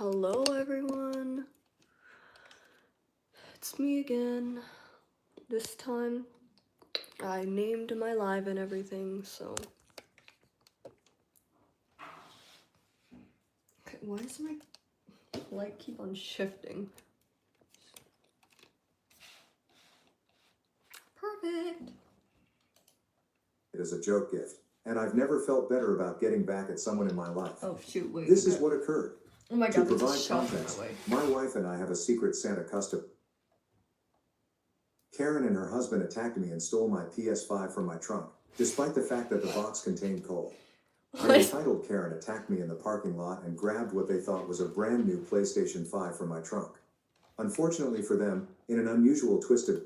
Hello everyone, it's me again. This time I named my live and everything, so okay, why does my light keep on shifting? Perfect. It is a joke gift, and I've never felt better about getting back at someone in my life. Oh shoot, wait. This is what occurred. Oh my To god, there's a provide shelf in context, my way. my wife and I have a secret Santa custom. Karen and her husband attacked me and stole my PS5 from my trunk, despite the fact that the box contained coal. An entitled Karen attacked me in the parking lot and grabbed what they thought was a brand new PlayStation 5 from my trunk. Unfortunately for them, in an unusual twist of...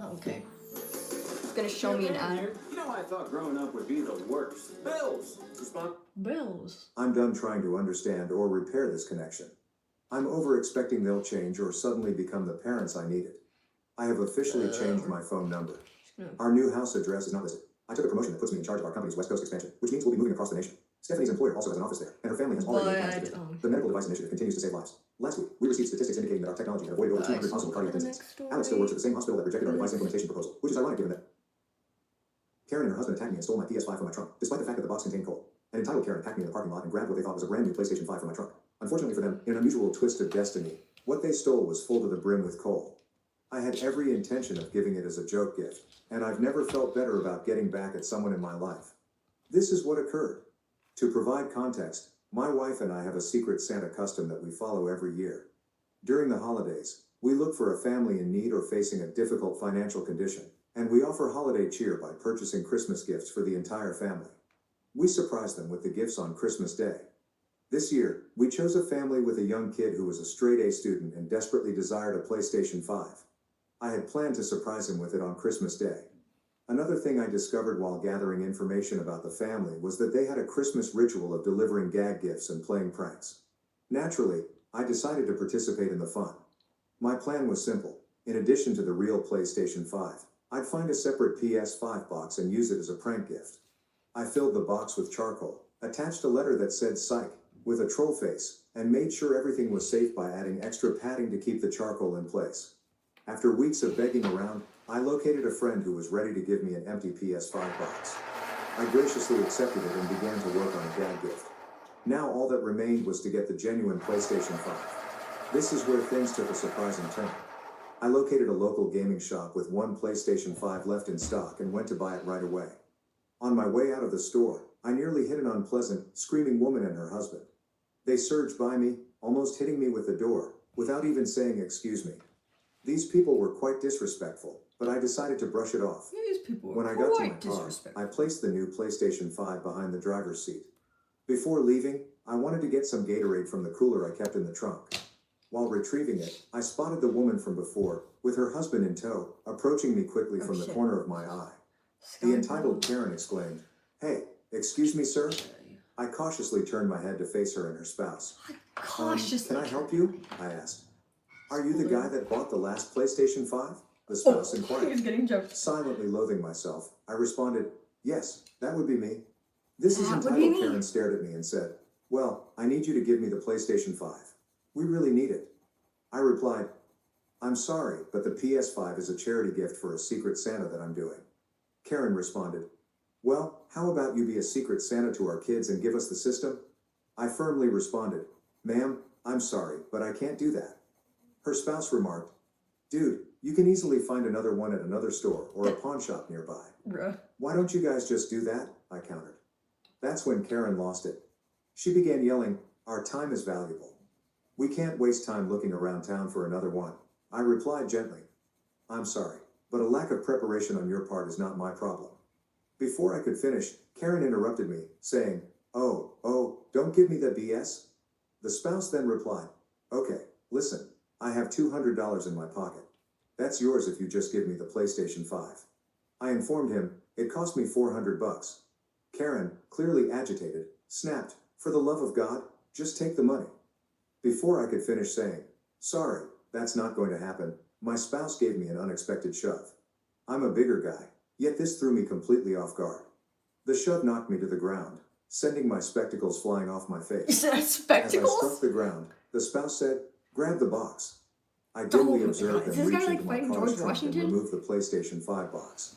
Okay. It's gonna show me an ad. You know, I thought growing up would be the worst. Bills! Bills. I'm done trying to understand or repair this connection. I'm over expecting they'll change or suddenly become the parents I needed. I have officially changed my phone number. Our new house address is not listed. I took a promotion that puts me in charge of our company's West Coast expansion, which means we'll be moving across the nation. Stephanie's employer also has an office there, and her family has already made plans to visit. The medical device initiative continues to save lives. Last week, we received statistics indicating that our technology had avoided over 200 possible cardiac incidents. Alex still works at the same hospital that rejected our device implementation proposal, which is ironic given that Karen and her husband attacked me and stole my PS5 from my trunk, despite the fact that the box contained coal. An entitled Karen attacked me in the parking lot and grabbed what they thought was a brand new PlayStation 5 from my trunk. Unfortunately for them, in an unusual twist of destiny, what they stole was full to the brim with coal. I had every intention of giving it as a joke gift, and I've never felt better about getting back at someone in my life. This is what occurred. To provide context, my wife and I have a secret Santa custom that we follow every year. During the holidays, we look for a family in need or facing a difficult financial condition, and we offer holiday cheer by purchasing Christmas gifts for the entire family. We surprise them with the gifts on Christmas Day. This year, we chose a family with a young kid who was a straight-A student and desperately desired a PlayStation 5. I had planned to surprise him with it on Christmas Day. Another thing I discovered while gathering information about the family was that they had a Christmas ritual of delivering gag gifts and playing pranks. Naturally, I decided to participate in the fun. My plan was simple. In addition to the real PlayStation 5, I'd find a separate PS5 box and use it as a prank gift. I filled the box with charcoal, attached a letter that said psych, with a troll face, and made sure everything was safe by adding extra padding to keep the charcoal in place. After weeks of begging around, I located a friend who was ready to give me an empty PS5 box. I graciously accepted it and began to work on a gag gift. Now all that remained was to get the genuine PlayStation 5. This is where things took a surprising turn. I located a local gaming shop with one PlayStation 5 left in stock and went to buy it right away. On my way out of the store, I nearly hit an unpleasant, screaming woman and her husband. They surged by me, almost hitting me with the door, without even saying excuse me. These people were quite disrespectful, but I decided to brush it off. These people were When I got to my quite car, disrespectful. I placed the new PlayStation 5 behind the driver's seat. Before leaving, I wanted to get some Gatorade from the cooler I kept in the trunk. While retrieving it, I spotted the woman from before, with her husband in tow, approaching me quickly from the corner of my eye. The entitled Karen exclaimed, "Hey, excuse me, sir?" I cautiously turned my head to face her and her spouse. Cautiously. Can I help you? I asked. Are you the guy that bought the last PlayStation 5? The spouse He inquired. was getting joked. Silently loathing myself, I responded, "Yes, that would be me." This is That would be entitled me. Karen stared at me and said, "Well, I need you to give me the PlayStation 5. We really need it." I replied, "I'm sorry, but the PS5 is a charity gift for a secret Santa that I'm doing." Karen responded, "Well, how about you be a secret Santa to our kids and give us the system?" I firmly responded, "Ma'am, I'm sorry, but I can't do that." Her spouse remarked, "Dude, you can easily find another one at another store or a pawn shop nearby. Bruh. Why don't you guys just do that?" I countered. That's when Karen lost it. She began yelling, "Our time is valuable. We can't waste time looking around town for another one." I replied gently, "I'm sorry, but a lack of preparation on your part is not my problem." Before I could finish, Karen interrupted me, saying, Oh, don't give me that BS." The spouse then replied, "Okay, listen, I have $200 in my pocket. That's yours if you just give me the PlayStation 5. I informed him, "It cost me $400. Karen, clearly agitated, snapped, "For the love of God, just take the money." Before I could finish saying, "Sorry, that's not going to happen," my spouse gave me an unexpected shove. I'm a bigger guy, yet this threw me completely off guard. The shove knocked me to the ground, sending my spectacles flying off my face. Is that As I spectacles? struck the ground, the spouse said, "Grab the box." I Oh dimly my observed God, is them this guy reach like into my fighting car's George trunk and Washington? remove the PlayStation 5 box.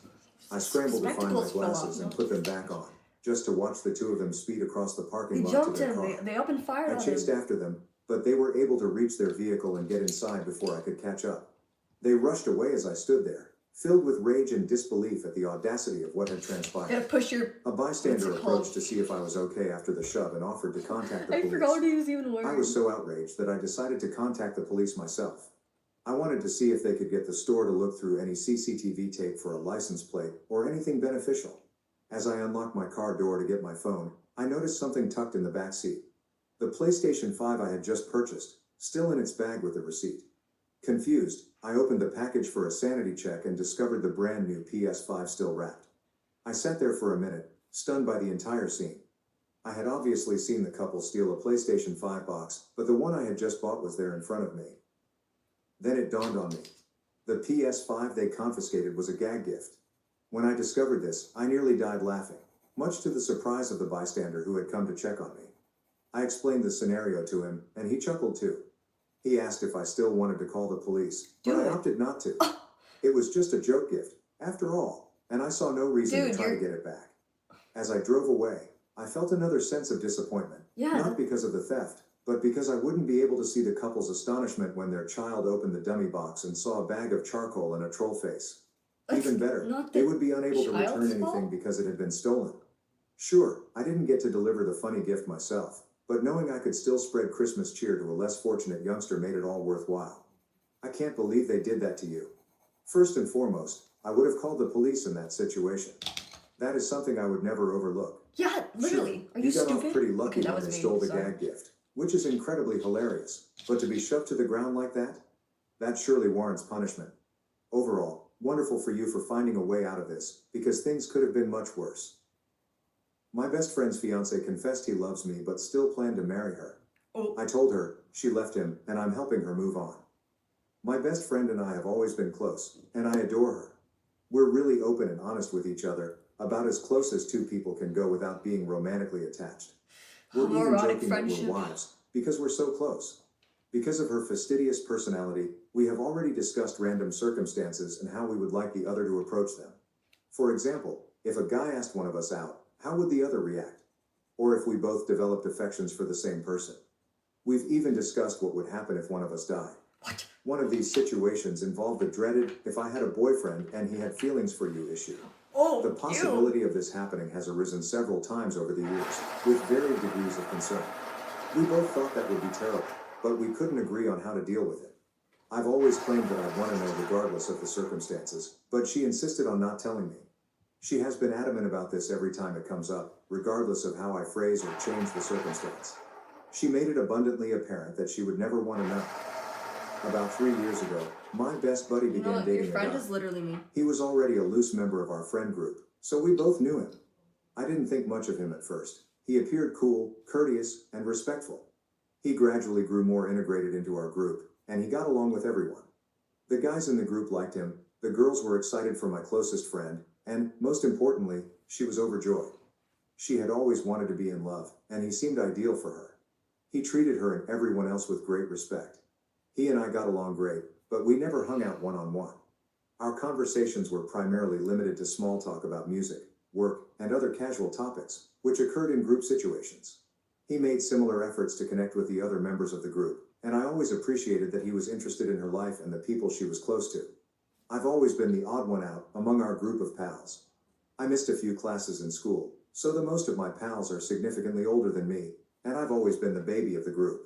I scrambled to find my Spectacles fell off, glasses and no? put them back on, just to watch the two of them speed across the They parking lot to jumped their him. car. They opened fire I on chased him. after them, but they were able to reach their vehicle and get inside before I could catch up. They rushed away as I stood there, filled with rage and disbelief at the audacity of what had transpired. Gotta push your. A bystander What's it called? approached to see if I was okay after the shove and offered to contact the I police. forgot what he was even wearing. I was so outraged that I decided to contact the police myself. I wanted to see if they could get the store to look through any CCTV tape for a license plate or anything beneficial. As I unlocked my car door to get my phone, I noticed something tucked in the back seat. The PlayStation 5 I had just purchased, still in its bag with the receipt. Confused, I opened the package for a sanity check and discovered the brand new PS5 still wrapped. I sat there for a minute, stunned by the entire scene. I had obviously seen the couple steal a PlayStation 5 box, but the one I had just bought was there in front of me. Then it dawned on me. The PS5 they confiscated was a gag gift. When I discovered this, I nearly died laughing, much to the surprise of the bystander who had come to check on me. I explained the scenario to him, and he chuckled too. He asked if I still wanted to call the police, but I opted not to. It was just a joke gift, after all, and I saw no reason to try to get it back. As I drove away, I felt another sense of disappointment, not because of the theft, but because I wouldn't be able to see the couple's astonishment when their child opened the dummy box and saw a bag of charcoal and a troll face. Even better, they would be unable to return anything because it had been stolen. Sure, I didn't get to deliver the funny gift myself, but knowing I could still spread Christmas cheer to a less fortunate youngster made it all worthwhile. I can't believe they did that to you. First and foremost, I would have called the police in that situation. That is something I would never overlook. Yeah, literally. Sure, Are you got stupid? off pretty lucky Okay, when they stole the gag gift, which is incredibly hilarious. But to be shoved to the ground like that surely warrants punishment. Overall, wonderful for you for finding a way out of this, because things could have been much worse. My best friend's fiance confessed he loves me but still planned to marry her. I told her, she left him, and I'm helping her move on. My best friend and I have always been close, and I adore her. We're really open and honest with each other, about as close as two people can go without being romantically attached. We're even joking that we're wives, because we're so close. Because of her fastidious personality, we have already discussed random circumstances and how we would like the other to approach them. For example, if a guy asked one of us out, how would the other react? Or if we both developed affections for the same person. We've even discussed what would happen if one of us died. What? One of these situations involved a dreaded, if I had a boyfriend and he had feelings for you issue. The possibility of this happening has arisen several times over the years, with varied degrees of concern. We both thought that would be terrible, but we couldn't agree on how to deal with it. I've always claimed that I want to know regardless of the circumstances, but she insisted on not telling me. She has been adamant about this every time it comes up, regardless of how I phrase or change the circumstance. She made it abundantly apparent that she would never want to know. About 3 years ago, my best buddy began dating Your friend a guy. is literally me. He was already a loose member of our friend group, so we both knew him. I didn't think much of him at first. He appeared cool, courteous, and respectful. He gradually grew more integrated into our group, and he got along with everyone. The guys in the group liked him, the girls were excited for my closest friend, and, most importantly, she was overjoyed. She had always wanted to be in love, and he seemed ideal for her. He treated her and everyone else with great respect. He and I got along great, but we never hung out one-on-one. Our conversations were primarily limited to small talk about music, work, and other casual topics, which occurred in group situations. He made similar efforts to connect with the other members of the group, and I always appreciated that he was interested in her life and the people she was close to. I've always been the odd one out among our group of pals. I missed a few classes in school, so the most of my pals are significantly older than me, and I've always been the baby of the group.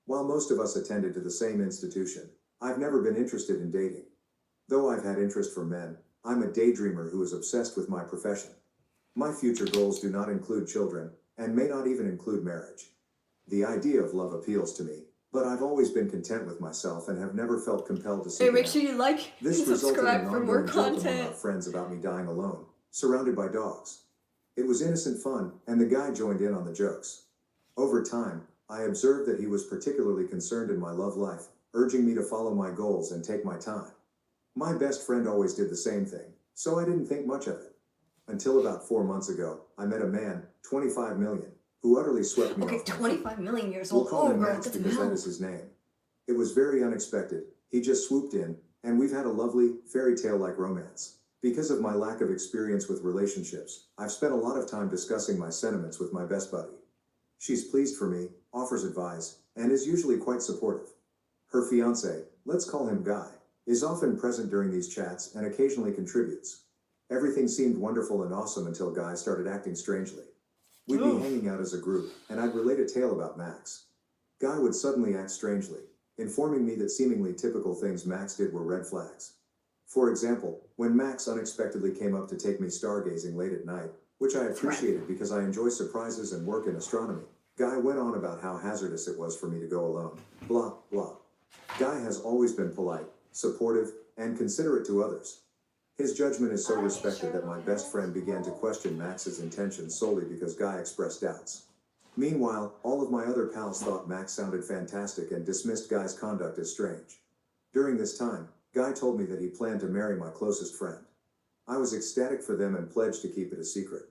While most of us attended to the same institution, I've never been interested in dating. Though I've had interest for men, I'm a daydreamer who is obsessed with my profession. My future goals do not include children, and may not even include marriage. The idea of love appeals to me, but I've always been content with myself and have never felt compelled to seek Hey, make it out. sure you like This and resulted in subscribe an for more ongoing joke among our content. friends about me dying alone, surrounded by dogs. It was innocent fun, and the guy joined in on the jokes. Over time, I observed that he was particularly concerned in my love life, urging me to follow my goals and take my time. My best friend always did the same thing, so I didn't think much of it. Until about 4 months ago, I met a man, 25 million, who utterly swept me Okay, off my feet. 25 million years We'll old. call Oh, him bro, Max that's because that mouth. is his name. It was very unexpected. He just swooped in, and we've had a lovely, fairy tale-like romance. Because of my lack of experience with relationships, I've spent a lot of time discussing my sentiments with my best buddy. She's pleased for me, offers advice, and is usually quite supportive. Her fiancé, let's call him Guy, is often present during these chats and occasionally contributes. Everything seemed wonderful and awesome until Guy started acting strangely. We'd be hanging out as a group, and I'd relate a tale about Max. Guy would suddenly act strangely, informing me that seemingly typical things Max did were red flags. For example, when Max unexpectedly came up to take me stargazing late at night, which I appreciated because I enjoy surprises and work in astronomy, Guy went on about how hazardous it was for me to go alone. Blah, blah. Guy has always been polite, supportive, and considerate to others. His judgment is so respected that my best friend began to question Max's intentions solely because Guy expressed doubts. Meanwhile, all of my other pals thought Max sounded fantastic and dismissed Guy's conduct as strange. During this time, Guy told me that he planned to marry my closest friend. I was ecstatic for them and pledged to keep it a secret.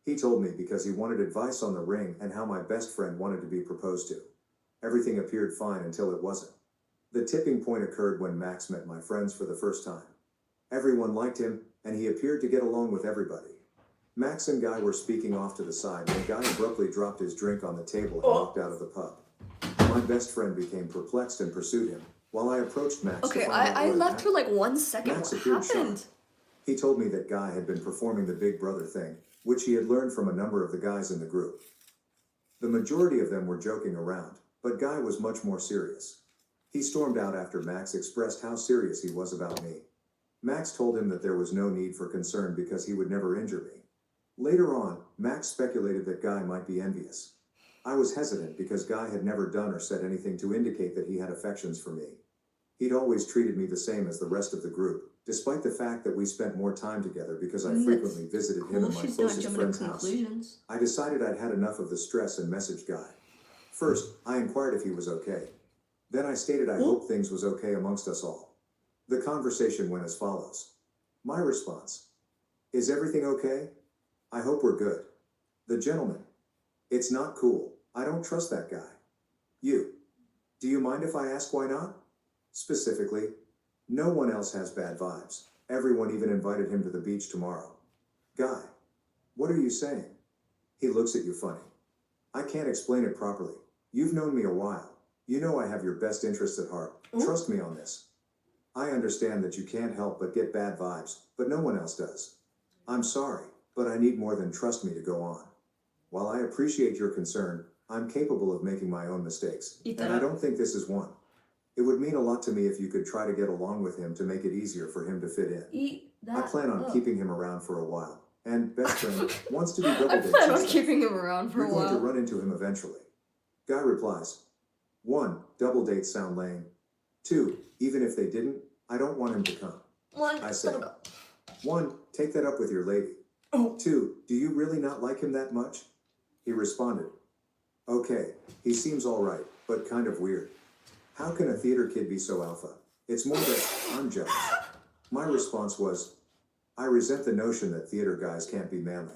He told me because he wanted advice on the ring and how my best friend wanted to be proposed to. Everything appeared fine until it wasn't. The tipping point occurred when Max met my friends for the first time. Everyone liked him, and he appeared to get along with everybody. Max and Guy were speaking off to the side when Guy abruptly dropped his drink on the table and walked out of the pub. My best friend became perplexed and pursued him, while I approached Max Okay, to find out I what had left for happened. like 1 second. Max What appeared happened? shocked. He told me that Guy had been performing the big brother thing, which he had learned from a number of the guys in the group. The majority of them were joking around, but Guy was much more serious. He stormed out after Max expressed how serious he was about me. Max told him that there was no need for concern because he would never injure me. Later on, Max speculated that Guy might be envious. I was hesitant because Guy had never done or said anything to indicate that he had affections for me. He'd always treated me the same as the rest of the group, despite the fact that we spent more time together because I frequently visited him and my She's not closest jumping to friend's house. conclusions. I decided I'd had enough of the stress and messaged Guy. First, I inquired if he was okay. Then I stated I hoped things was okay amongst us all. The conversation went as follows. My response: is everything okay? I hope we're good. The gentleman: it's not cool. I don't trust that guy. You: do you mind if I ask why not? Specifically: no one else has bad vibes. Everyone even invited him to the beach tomorrow. Guy: what are you saying? He looks at you funny. I can't explain it properly. You've known me a while. You know I have your best interests at heart. Trust me on this. I understand that you can't help but get bad vibes, but no one else does. I'm sorry, but I need more than trust me to go on. While I appreciate your concern, I'm capable of making my own mistakes, and I don't think this is one. It would mean a lot to me if you could try to get along with him to make it easier for him to fit in. Eat that I plan on up. keeping him around for a while, and best friend wants to do double I dates. plan on and stuff. keeping him around for You're a going to while. run into him eventually. Guy replies: 1, double dates sound lame. 2, even if they didn't, I don't want him to come. I say, 1, take that up with your lady. 2, do you really not like him that much? He responded, okay, he seems alright, but kind of weird. How can a theater kid be so alpha? It's more that I'm jealous. My response was, I resent the notion that theater guys can't be manly.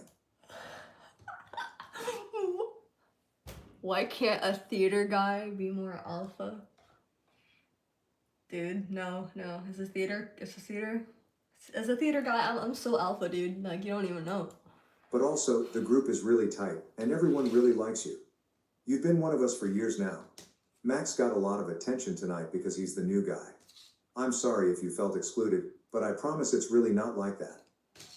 Why can't a theater guy be more alpha? Dude, no. As a theater guy, I'm so alpha, dude. Like, you don't even know. But also, the group is really tight, and everyone really likes you. You've been one of us for years now. Max got a lot of attention tonight because he's the new guy. I'm sorry if you felt excluded, but I promise it's really not like that.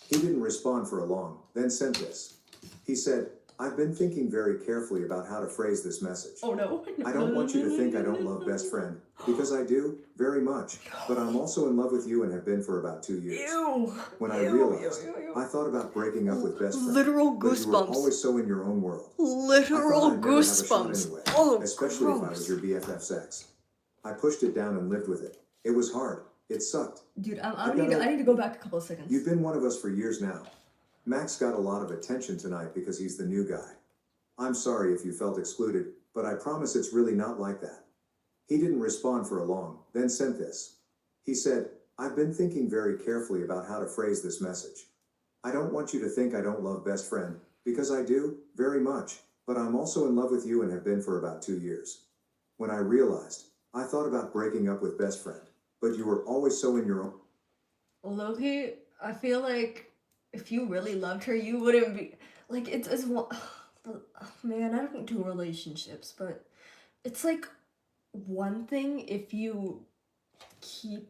He didn't respond for a long, then sent this. He said, I've been thinking very carefully about how to phrase this message. Oh no. I don't want you to think I don't love best friend, because I do, very much, but I'm also in love with you and have been for about 2 years. Ew. When I realized, I thought about breaking up with best friend. Literal but you were goosebumps. always so in your own world. Literal I thought I'd never have a shot goosebumps. anyway, Oh, especially if I gross. was your BFF's ex. I pushed it down and lived with it. It was hard. It sucked. Dude, I need to go back a couple of seconds. You've been one of us for years now. Max got a lot of attention tonight because he's the new guy. I'm sorry if you felt excluded, but I promise it's really not like that. He didn't respond for a long, then sent this. He said, I've been thinking very carefully about how to phrase this message. I don't want you to think I don't love best friend, because I do, very much, but I'm also in love with you and have been for about 2 years. When I realized, I thought about breaking up with best friend, but you were always so in your own. Loki, I feel like if you really loved her, you wouldn't be like it's one. Man, I don't do relationships, but it's like one thing keep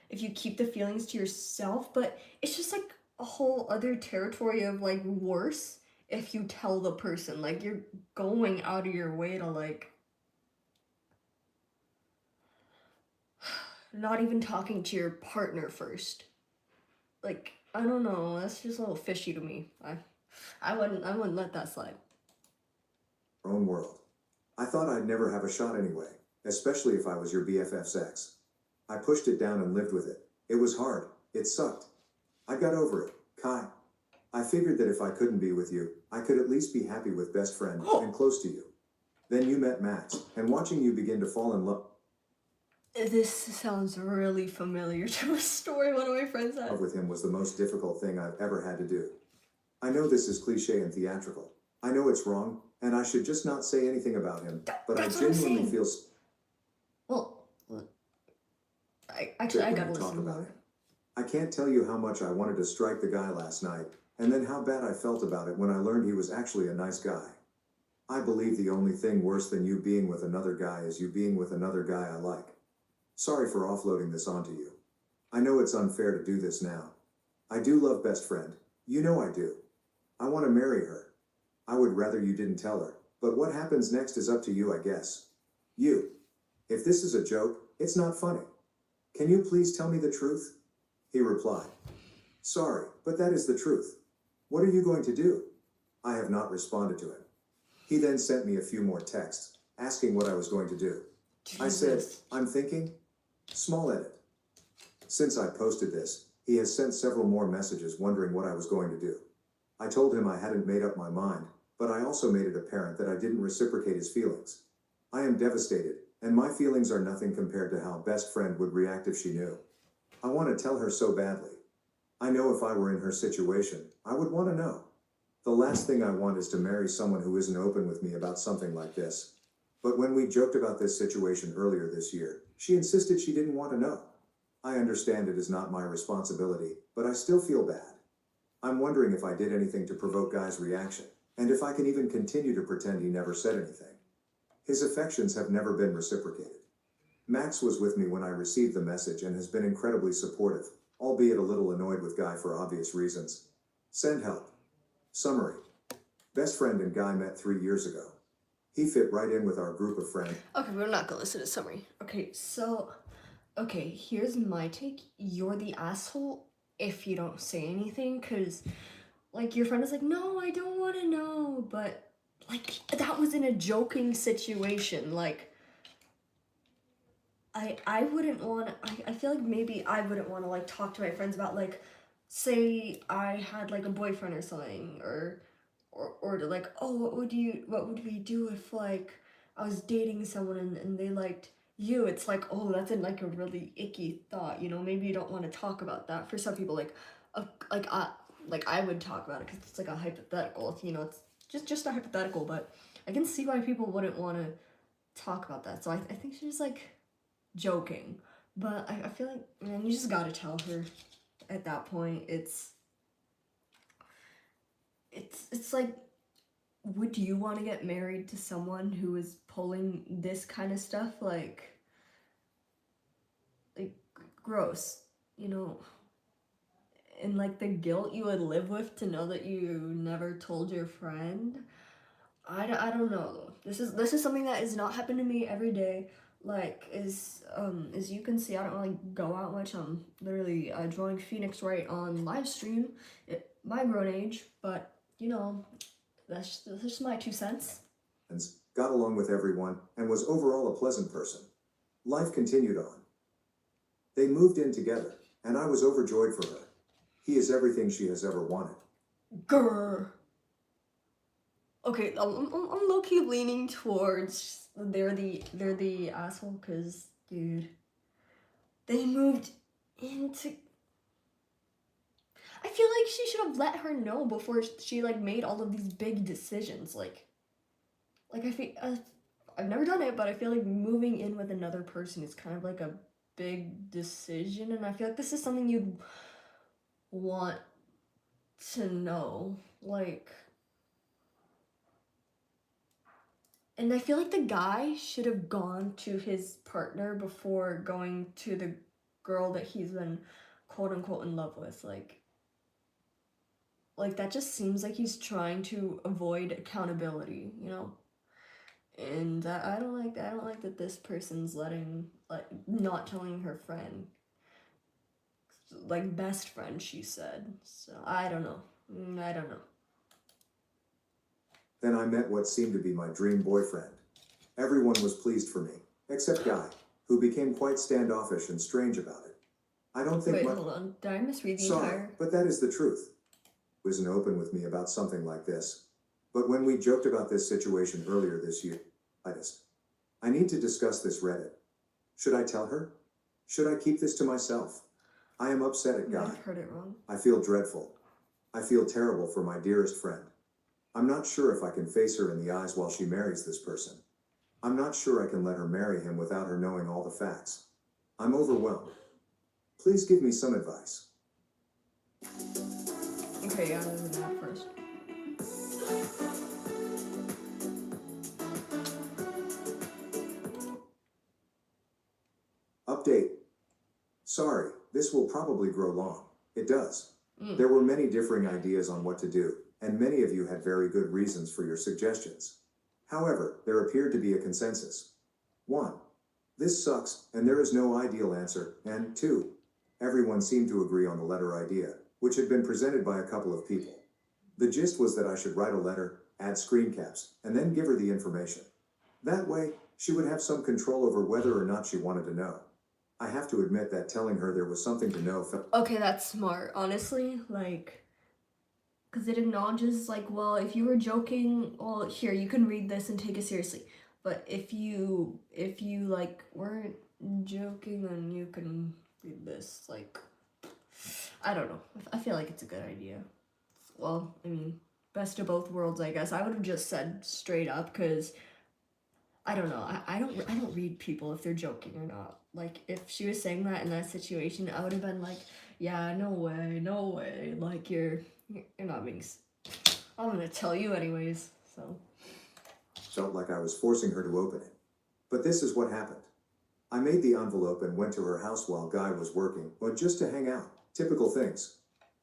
if you keep the feelings to yourself, but it's just like a whole other territory of like worse if you tell the person, like you're going out of your way to like not even talking to your partner first. Like, I don't know, that's just a little fishy to me. I wouldn't let that slide. Own world. I thought I'd never have a shot anyway, especially if I was your BFF's ex. I pushed it down and lived with it. It was hard. It sucked. I got over it, Kai. I figured that if I couldn't be with you, I could at least be happy with best friend and close to you. Then you met Max, and watching you begin to fall in love This sounds really familiar to a story one of my friends had. with him was the most difficult thing I've ever had to do. I know this is cliche and theatrical. I know it's wrong, and I should just not say anything about him, but I That's what I'm genuinely saying. feel Well, I sick when gotta you talk listen about more. him. I can't tell you how much I wanted to strike the guy last night, and then how bad I felt about it when I learned he was actually a nice guy. I believe the only thing worse than you being with another guy is you being with another guy I like. Sorry for offloading this onto you. I know it's unfair to do this now. I do love best friend. You know I do. I want to marry her. I would rather you didn't tell her, but what happens next is up to you, I guess. You. If this is a joke, it's not funny. Can you please tell me the truth? He replied. Sorry, but that is the truth. What are you going to do? I have not responded to him. He then sent me a few more texts, asking what I was going to do. I said, Jesus. I'm thinking. Small edit. Since I posted this, he has sent several more messages wondering what I was going to do. I told him I hadn't made up my mind, but I also made it apparent that I didn't reciprocate his feelings. I am devastated, and my feelings are nothing compared to how best friend would react if she knew. I want to tell her so badly. I know if I were in her situation, I would want to know. The last thing I want is to marry someone who isn't open with me about something like this. But when we joked about this situation earlier this year, she insisted she didn't want to know. I understand it is not my responsibility, but I still feel bad. I'm wondering if I did anything to provoke Guy's reaction, and if I can even continue to pretend he never said anything. His affections have never been reciprocated. Max was with me when I received the message and has been incredibly supportive, albeit a little annoyed with Guy for obvious reasons. Send help. Summary. Best friend and Guy met 3 years ago. He fit right in with our group of friends. Okay, we're not gonna listen to summary. Okay, here's my take. You're the asshole if you don't say anything, because, like, your friend is like, no, I don't want to know, but, like, that was in a joking situation. Like, I wouldn't want to, I feel like maybe I wouldn't want to, like, talk to my friends about, like, say I had, like, a boyfriend or something, or to, like, oh, what would we do if, like, I was dating someone and they liked you? It's like, oh, that's like a really icky thought, you know? Maybe you don't want to talk about that. For some people, like, I would talk about it because it's like a hypothetical, you know? It's just a hypothetical, but I can see why people wouldn't want to talk about that. So I think she's just, like, joking. But I feel like, man, you just gotta tell her at that point. It's like, would you want to get married to someone who is pulling this kind of stuff? Like gross, you know? And, like, the guilt you would live with to know that you never told your friend. I don't know, though. This is something that is not happening to me every day. Like, as you can see, I don't really go out much. I'm literally drawing Phoenix Wright on live stream at my grown age, but, you know, that's just my 2 cents. Got along with everyone, and was overall a pleasant person. Life continued on. They moved in together, and I was overjoyed for her. He is everything she has ever wanted. Grr. Okay, I'm low-key leaning towards they're the asshole, because, dude, they moved into... I feel like she should have let her know before she like made all of these big decisions. Like I feel I've never done it, but I feel like moving in with another person is kind of like a big decision, and I feel like this is something you'd want to know. Like, and I feel like the guy should have gone to his partner before going to the girl that he's been quote unquote in love with. Like that just seems like he's trying to avoid accountability, you know? And I don't like that. I don't like that this person's not telling her friend, like best friend, she said. So I don't know. I don't know. Then I met what seemed to be my dream boyfriend. Everyone was pleased for me, except Guy, who became quite standoffish and strange about it. I don't think Wait, hold on. Did I misread the Sorry, entire? but that is the truth. He wasn't open with me about something like this. But when we joked about this situation earlier this year, I need to discuss this Reddit. Should I tell her? Should I keep this to myself? I am upset at Guy. I've heard it wrong. I feel dreadful. I feel terrible for my dearest friend. I'm not sure if I can face her in the eyes while she marries this person. I'm not sure I can let her marry him without her knowing all the facts. I'm overwhelmed. Please give me some advice. Okay, yeah, there's an ad first. Update. Sorry, this will probably grow long. It does. There were many differing ideas on what to do, and many of you had very good reasons for your suggestions. However, there appeared to be a consensus. 1. This sucks, and there is no ideal answer, and 2. Everyone seemed to agree on the letter idea, which had been presented by a couple of people. The gist was that I should write a letter, add screen caps, and then give her the information. That way, she would have some control over whether or not she wanted to know. I have to admit that telling her there was something to know felt... Okay, that's smart, honestly, like, because it acknowledges, like, well, if you were joking, well, here, you can read this and take it seriously, but if you, like, weren't joking, then you can read this, like, I don't know, I feel like it's a good idea. Well, I mean, best of both worlds, I guess. I would have just said straight up, because I don't know. I don't read people if they're joking or not. Like, if she was saying that in that situation, I would have been like, yeah, no way. Like, you're not being... I'm gonna tell you anyways, so... Felt like I was forcing her to open it. But this is what happened. I made the envelope and went to her house while Guy was working, but just to hang out. Typical things.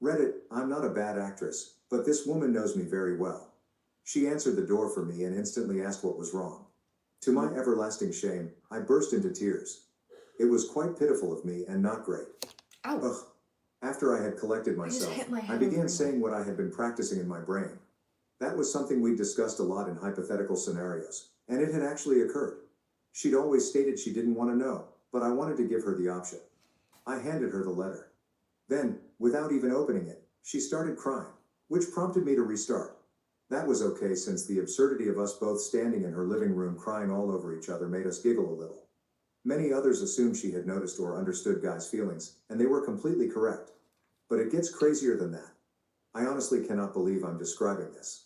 Reddit, I'm not a bad actress, but this woman knows me very well. She answered the door for me and instantly asked what was wrong. To my everlasting shame, I burst into tears. It was quite pitiful of me and not great. Ow. Ugh. After I had collected myself, I began saying what I had been practicing in my brain. That was something we discussed a lot in hypothetical scenarios, and it had actually occurred. She'd always stated she didn't want to know, but I wanted to give her the option. I handed her the letter. Then, without even opening it, she started crying, which prompted me to restart. That was okay since the absurdity of us both standing in her living room crying all over each other made us giggle a little. Many others assumed she had noticed or understood Guy's feelings, and they were completely correct. But it gets crazier than that. I honestly cannot believe I'm describing this.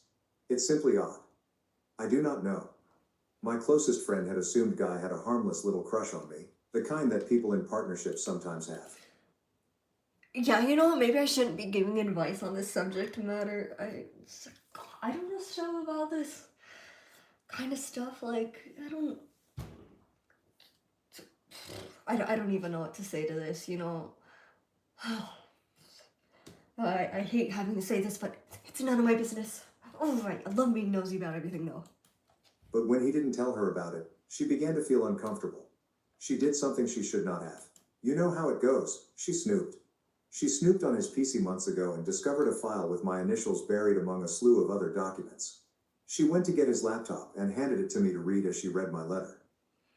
It's simply odd. I do not know. My closest friend had assumed Guy had a harmless little crush on me, the kind that people in partnerships sometimes have. Yeah, you know what, maybe I shouldn't be giving advice on this subject matter. I don't know stuff about this kind of stuff, like, I don't even know what to say to this, you know. I hate having to say this, but it's none of my business. Oh, right, I love being nosy about everything, though. But when he didn't tell her about it, she began to feel uncomfortable. She did something she should not have. You know how it goes. She snooped. She snooped on his PC months ago and discovered a file with my initials buried among a slew of other documents. She went to get his laptop and handed it to me to read as she read my letter.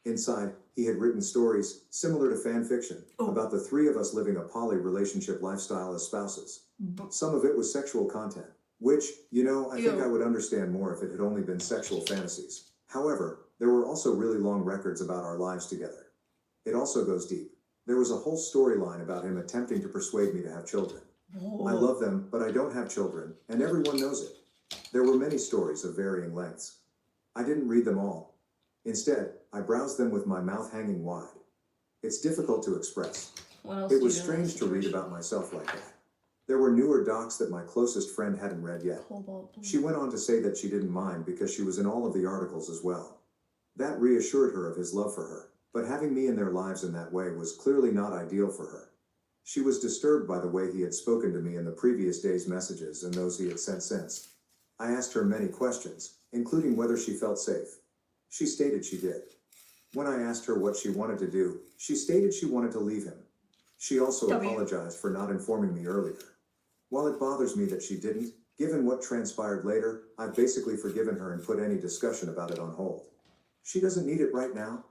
Inside, he had written stories, similar to fan fiction, about the three of us living a poly relationship lifestyle as spouses. Some of it was sexual content, which, you know, I think I would understand more if it had only been sexual fantasies. However, there were also really long records about our lives together. It also goes deep. There was a whole storyline about him attempting to persuade me to have children. I love them, but I don't have children, and everyone knows it. There were many stories of varying lengths. I didn't read them all. Instead, I browsed them with my mouth hanging wide. It's difficult to express. What else It do you was do in strange that to read situation? about myself like that. There were newer docs that my closest friend hadn't read yet. Cobalt blue. She went on to say that she didn't mind because she was in all of the articles as well. That reassured her of his love for her, but having me in their lives in that way was clearly not ideal for her. She was disturbed by the way he had spoken to me in the previous day's messages and those he had sent since. I asked her many questions, including whether she felt safe. She stated she did. When I asked her what she wanted to do, she stated she wanted to leave him. She also apologized for not informing me earlier. While it bothers me that she didn't, given what transpired later, I've basically forgiven her and put any discussion about it on hold. She doesn't need it right now.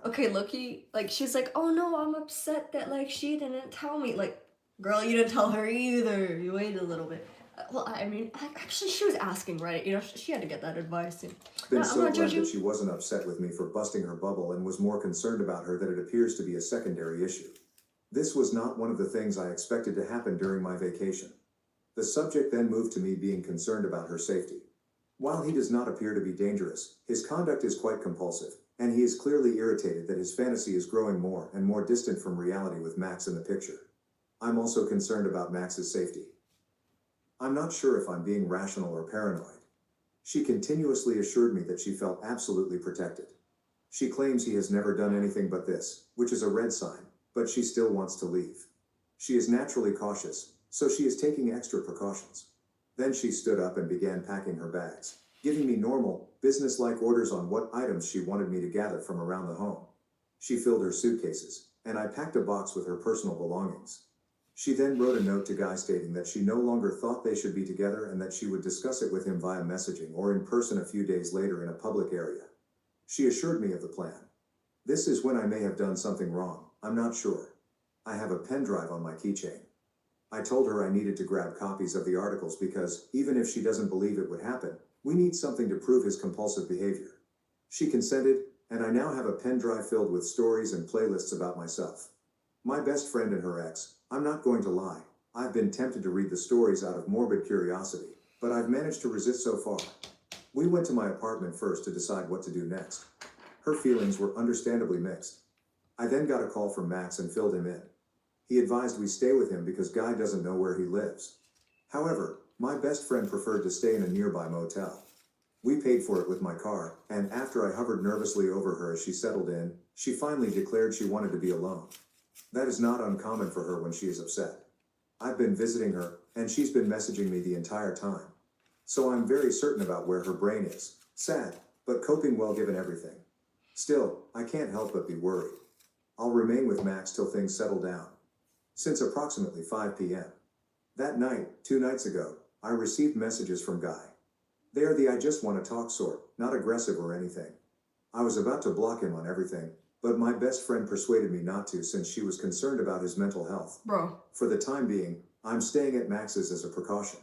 Okay, Loki, like, she's like, oh no, I'm upset that, like, she didn't tell me. Like, girl, you didn't tell her either. You waited a little bit. Well, I mean, actually, she was asking, right? You know, she had to get that advice. And Been I'm so not glad judging. that she wasn't upset with me for busting her bubble and was more concerned about her that it appears to be a secondary issue. This was not one of the things I expected to happen during my vacation. The subject then moved to me being concerned about her safety. While he does not appear to be dangerous, his conduct is quite compulsive, and he is clearly irritated that his fantasy is growing more and more distant from reality with Max in the picture. I'm also concerned about Max's safety. I'm not sure if I'm being rational or paranoid. She continuously assured me that she felt absolutely protected. She claims he has never done anything but this, which is a red sign, but she still wants to leave. She is naturally cautious, so she is taking extra precautions. Then she stood up and began packing her bags, giving me normal, business-like orders on what items she wanted me to gather from around the home. She filled her suitcases, and I packed a box with her personal belongings. She then wrote a note to Guy stating that she no longer thought they should be together and that she would discuss it with him via messaging or in person a few days later in a public area. She assured me of the plan. This is when I may have done something wrong, I'm not sure. I have a pen drive on my keychain. I told her I needed to grab copies of the articles because, even if she doesn't believe it would happen, we need something to prove his compulsive behavior. She consented, and I now have a pen drive filled with stories and playlists about myself. My best friend and her ex, I'm not going to lie, I've been tempted to read the stories out of morbid curiosity, but I've managed to resist so far. We went to my apartment first to decide what to do next. Her feelings were understandably mixed. I then got a call from Max and filled him in. He advised we stay with him because Guy doesn't know where he lives. However, my best friend preferred to stay in a nearby motel. We paid for it with my car, and after I hovered nervously over her as she settled in, she finally declared she wanted to be alone. That is not uncommon for her when she is upset. I've been visiting her, and she's been messaging me the entire time. So I'm very certain about where her brain is. Sad, but coping well given everything. Still, I can't help but be worried. I'll remain with Max till things settle down. Since approximately 5 p.m. That night, 2 nights ago, I received messages from Guy. They are the I just want to talk sort, not aggressive or anything. I was about to block him on everything, but my best friend persuaded me not to since she was concerned about his mental health. Bro. For the time being, I'm staying at Max's as a precaution.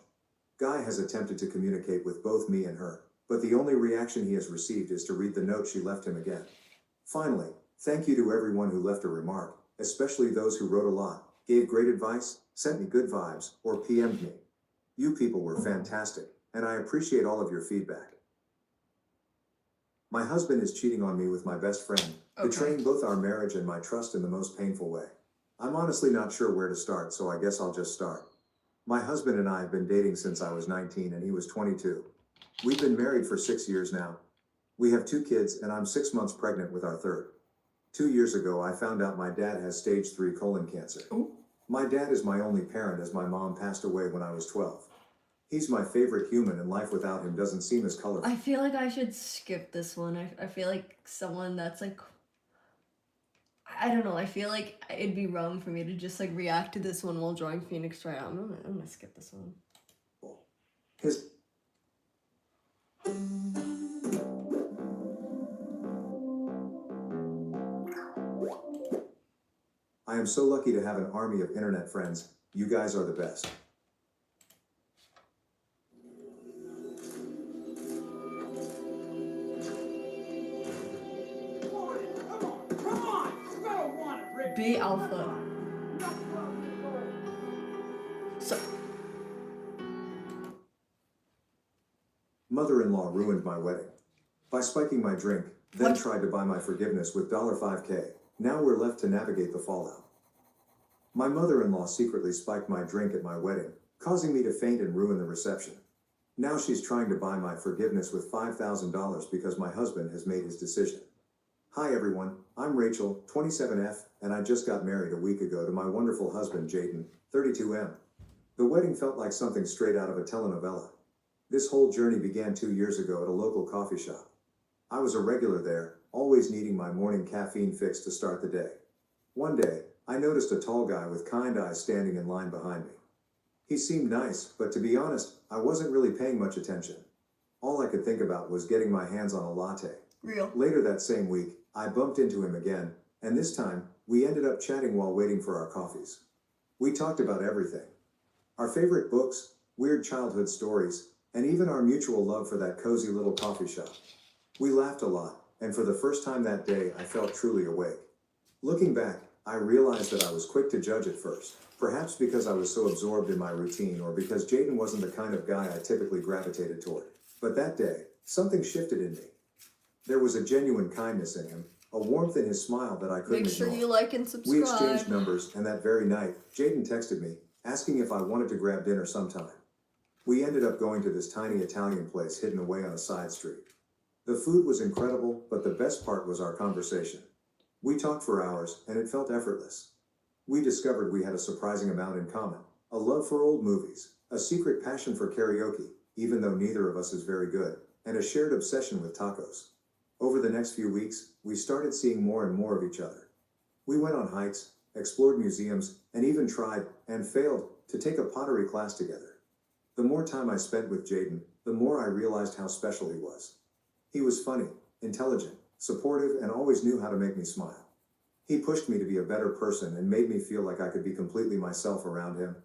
Guy has attempted to communicate with both me and her, but the only reaction he has received is to read the note she left him again. Finally, thank you to everyone who left a remark, especially those who wrote a lot, gave great advice, sent me good vibes, or PM'd me. You people were fantastic, and I appreciate all of your feedback. My husband is cheating on me with my best friend, betraying both our marriage and my trust in the most painful way. I'm honestly not sure where to start, so I guess I'll just start. My husband and I have been dating since I was 19 and he was 22. We've been married for 6 years now. We have 2 kids and I'm 6 months pregnant with our third. 2 years ago, I found out my dad has stage 3 colon cancer. Ooh. My dad is my only parent as my mom passed away when I was 12. He's my favorite human and life without him doesn't seem as colorful. I feel like I should skip this one. I feel like someone that's like, I don't know, I feel like it'd be wrong for me to just like react to this one while drawing Phoenix right out. I'm gonna skip this one. His I am so lucky to have an army of internet friends. You guys are the best. Be alpha. mother-in-law ruined my wedding by spiking my drink, then What? tried to buy my forgiveness with $5K. Now we're left to navigate the fallout. My mother-in-law secretly spiked my drink at my wedding, causing me to faint and ruin the reception. Now she's trying to buy my forgiveness with $5,000 because my husband has made his decision. Hi everyone, I'm Rachel, 27F, and I just got married a week ago to my wonderful husband Jaden, 32M. The wedding felt like something straight out of a telenovela. This whole journey began 2 years ago at a local coffee shop. I was a regular there, always needing my morning caffeine fix to start the day. One day, I noticed a tall guy with kind eyes standing in line behind me. He seemed nice, but to be honest, I wasn't really paying much attention. All I could think about was getting my hands on a latte. Real. Later that same week, I bumped into him again, and this time, we ended up chatting while waiting for our coffees. We talked about everything. Our favorite books, weird childhood stories, and even our mutual love for that cozy little coffee shop. We laughed a lot, and for the first time that day, I felt truly awake. Looking back, I realized that I was quick to judge at first, perhaps because I was so absorbed in my routine or because Jaden wasn't the kind of guy I typically gravitated toward. But that day, something shifted in me. There was a genuine kindness in him, a warmth in his smile that I couldn't Make sure ignore. you like and subscribe. We exchanged numbers, and that very night, Jaden texted me, asking if I wanted to grab dinner sometime. We ended up going to this tiny Italian place hidden away on a side street. The food was incredible, but the best part was our conversation. We talked for hours, and it felt effortless. We discovered we had a surprising amount in common, a love for old movies, a secret passion for karaoke, even though neither of us is very good, and a shared obsession with tacos. Over the next few weeks, we started seeing more and more of each other. We went on hikes, explored museums, and even tried, and failed, to take a pottery class together. The more time I spent with Jaden, the more I realized how special he was. He was funny, intelligent, supportive, and always knew how to make me smile. He pushed me to be a better person and made me feel like I could be completely myself around him.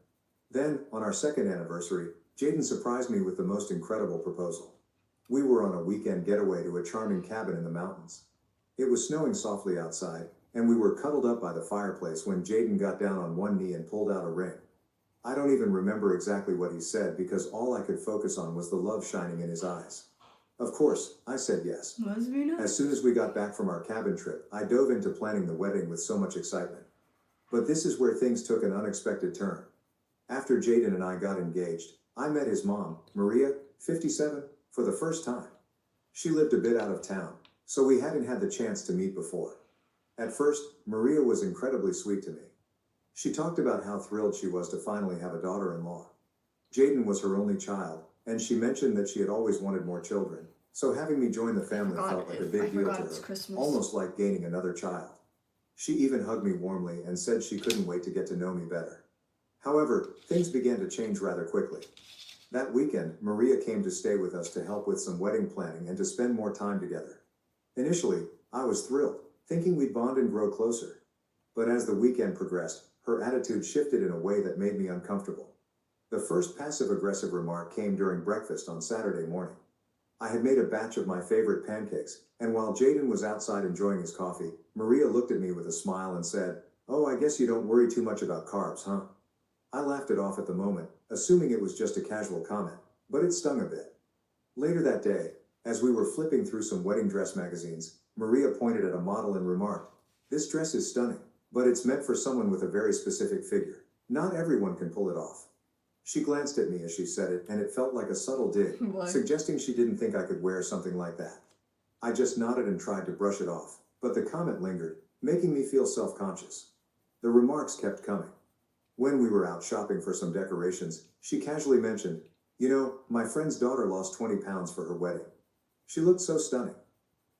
Then, on our second anniversary, Jaden surprised me with the most incredible proposal. We were on a weekend getaway to a charming cabin in the mountains. It was snowing softly outside, and we were cuddled up by the fireplace when Jaden got down on one knee and pulled out a ring. I don't even remember exactly what he said because all I could focus on was the love shining in his eyes. Of course, I said yes. Must be nice. As soon as we got back from our cabin trip, I dove into planning the wedding with so much excitement. But this is where things took an unexpected turn. After Jaden and I got engaged, I met his mom, Maria, 57, for the first time. She lived a bit out of town, so we hadn't had the chance to meet before. At first, Maria was incredibly sweet to me. She talked about how thrilled she was to finally have a daughter-in-law. Jaden was her only child, and she mentioned that she had always wanted more children, so having me join the family felt like a big deal to her, almost like gaining another child. She even hugged me warmly and said she couldn't wait to get to know me better. However, things began to change rather quickly. That weekend, Maria came to stay with us to help with some wedding planning and to spend more time together. Initially, I was thrilled, thinking we'd bond and grow closer. But as the weekend progressed, her attitude shifted in a way that made me uncomfortable. The first passive-aggressive remark came during breakfast on Saturday morning. I had made a batch of my favorite pancakes, and while Jaden was outside enjoying his coffee, Maria looked at me with a smile and said, "Oh, I guess you don't worry too much about carbs, huh?" I laughed it off at the moment, assuming it was just a casual comment, but it stung a bit. Later that day, as we were flipping through some wedding dress magazines, Maria pointed at a model and remarked, "This dress is stunning, but it's meant for someone with a very specific figure. Not everyone can pull it off." She glanced at me as she said it, and it felt like a subtle dig, suggesting she didn't think I could wear something like that. I just nodded and tried to brush it off, but the comment lingered, making me feel self-conscious. The remarks kept coming. When we were out shopping for some decorations, she casually mentioned, "You know, my friend's daughter lost 20 pounds for her wedding. She looked so stunning.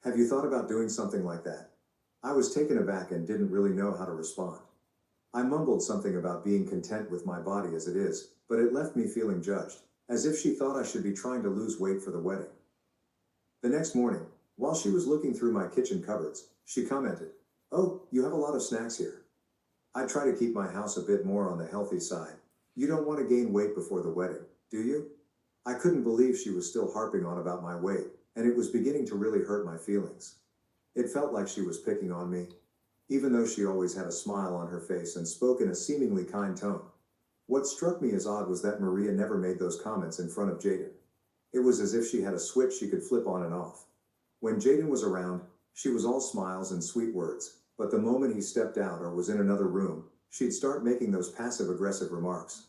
Have you thought about doing something like that?" I was taken aback and didn't really know how to respond. I mumbled something about being content with my body as it is, but it left me feeling judged, as if she thought I should be trying to lose weight for the wedding. The next morning, while she was looking through my kitchen cupboards, she commented, "Oh, you have a lot of snacks here." I try to keep my house a bit more on the healthy side. You don't want to gain weight before the wedding, do you? I couldn't believe she was still harping on about my weight, and it was beginning to really hurt my feelings. It felt like she was picking on me, even though she always had a smile on her face and spoke in a seemingly kind tone. What struck me as odd was that Maria never made those comments in front of Jaden. It was as if she had a switch she could flip on and off. When Jaden was around, she was all smiles and sweet words, but the moment he stepped out or was in another room, she'd start making those passive-aggressive remarks.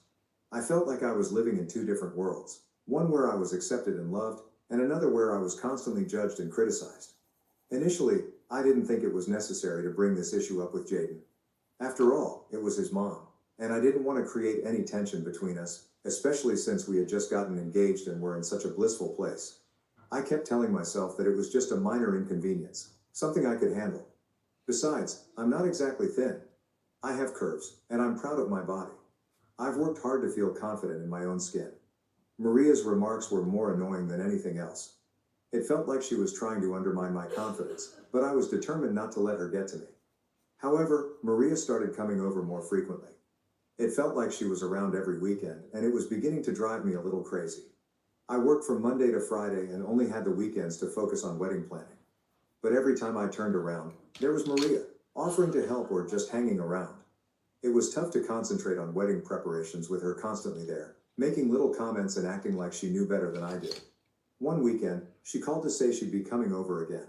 I felt like I was living in two different worlds, one where I was accepted and loved, and another where I was constantly judged and criticized. Initially, I didn't think it was necessary to bring this issue up with Jaden. After all, it was his mom, and I didn't want to create any tension between us, especially since we had just gotten engaged and were in such a blissful place. I kept telling myself that it was just a minor inconvenience, something I could handle. Besides, I'm not exactly thin. I have curves, and I'm proud of my body. I've worked hard to feel confident in my own skin. Maria's remarks were more annoying than anything else. It felt like she was trying to undermine my confidence, but I was determined not to let her get to me. However, Maria started coming over more frequently. It felt like she was around every weekend, and it was beginning to drive me a little crazy. I worked from Monday to Friday and only had the weekends to focus on wedding planning. But every time I turned around, there was Maria, offering to help or just hanging around. It was tough to concentrate on wedding preparations with her constantly there, making little comments and acting like she knew better than I did. One weekend, she called to say she'd be coming over again.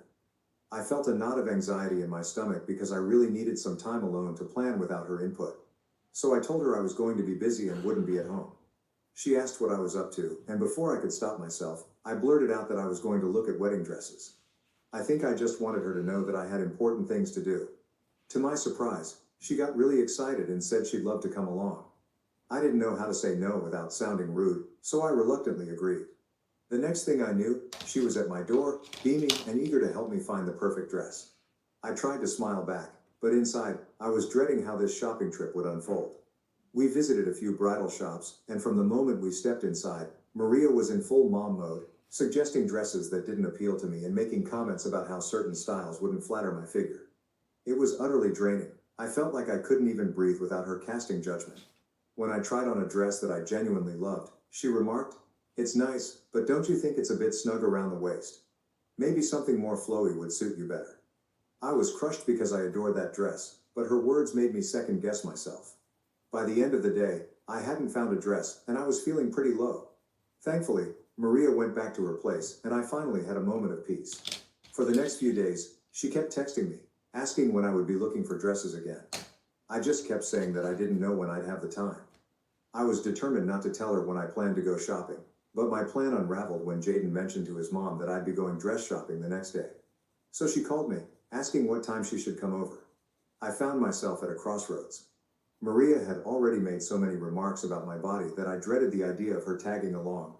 I felt a knot of anxiety in my stomach because I really needed some time alone to plan without her input. So I told her I was going to be busy and wouldn't be at home. She asked what I was up to, and before I could stop myself, I blurted out that I was going to look at wedding dresses. I think I just wanted her to know that I had important things to do. To my surprise, she got really excited and said she'd love to come along. I didn't know how to say no without sounding rude, so I reluctantly agreed. The next thing I knew, she was at my door, beaming and eager to help me find the perfect dress. I tried to smile back, but inside, I was dreading how this shopping trip would unfold. We visited a few bridal shops, and from the moment we stepped inside, Maria was in full mom mode, suggesting dresses that didn't appeal to me and making comments about how certain styles wouldn't flatter my figure. It was utterly draining. I felt like I couldn't even breathe without her casting judgment. When I tried on a dress that I genuinely loved, she remarked, "It's nice, but don't you think it's a bit snug around the waist? Maybe something more flowy would suit you better." I was crushed because I adored that dress, but her words made me second guess myself. By the end of the day, I hadn't found a dress, and I was feeling pretty low. Thankfully, Maria went back to her place, and I finally had a moment of peace. For the next few days, she kept texting me, asking when I would be looking for dresses again. I just kept saying that I didn't know when I'd have the time. I was determined not to tell her when I planned to go shopping, but my plan unraveled when Jaden mentioned to his mom that I'd be going dress shopping the next day. So she called me, asking what time she should come over. I found myself at a crossroads. Maria had already made so many remarks about my body that I dreaded the idea of her tagging along.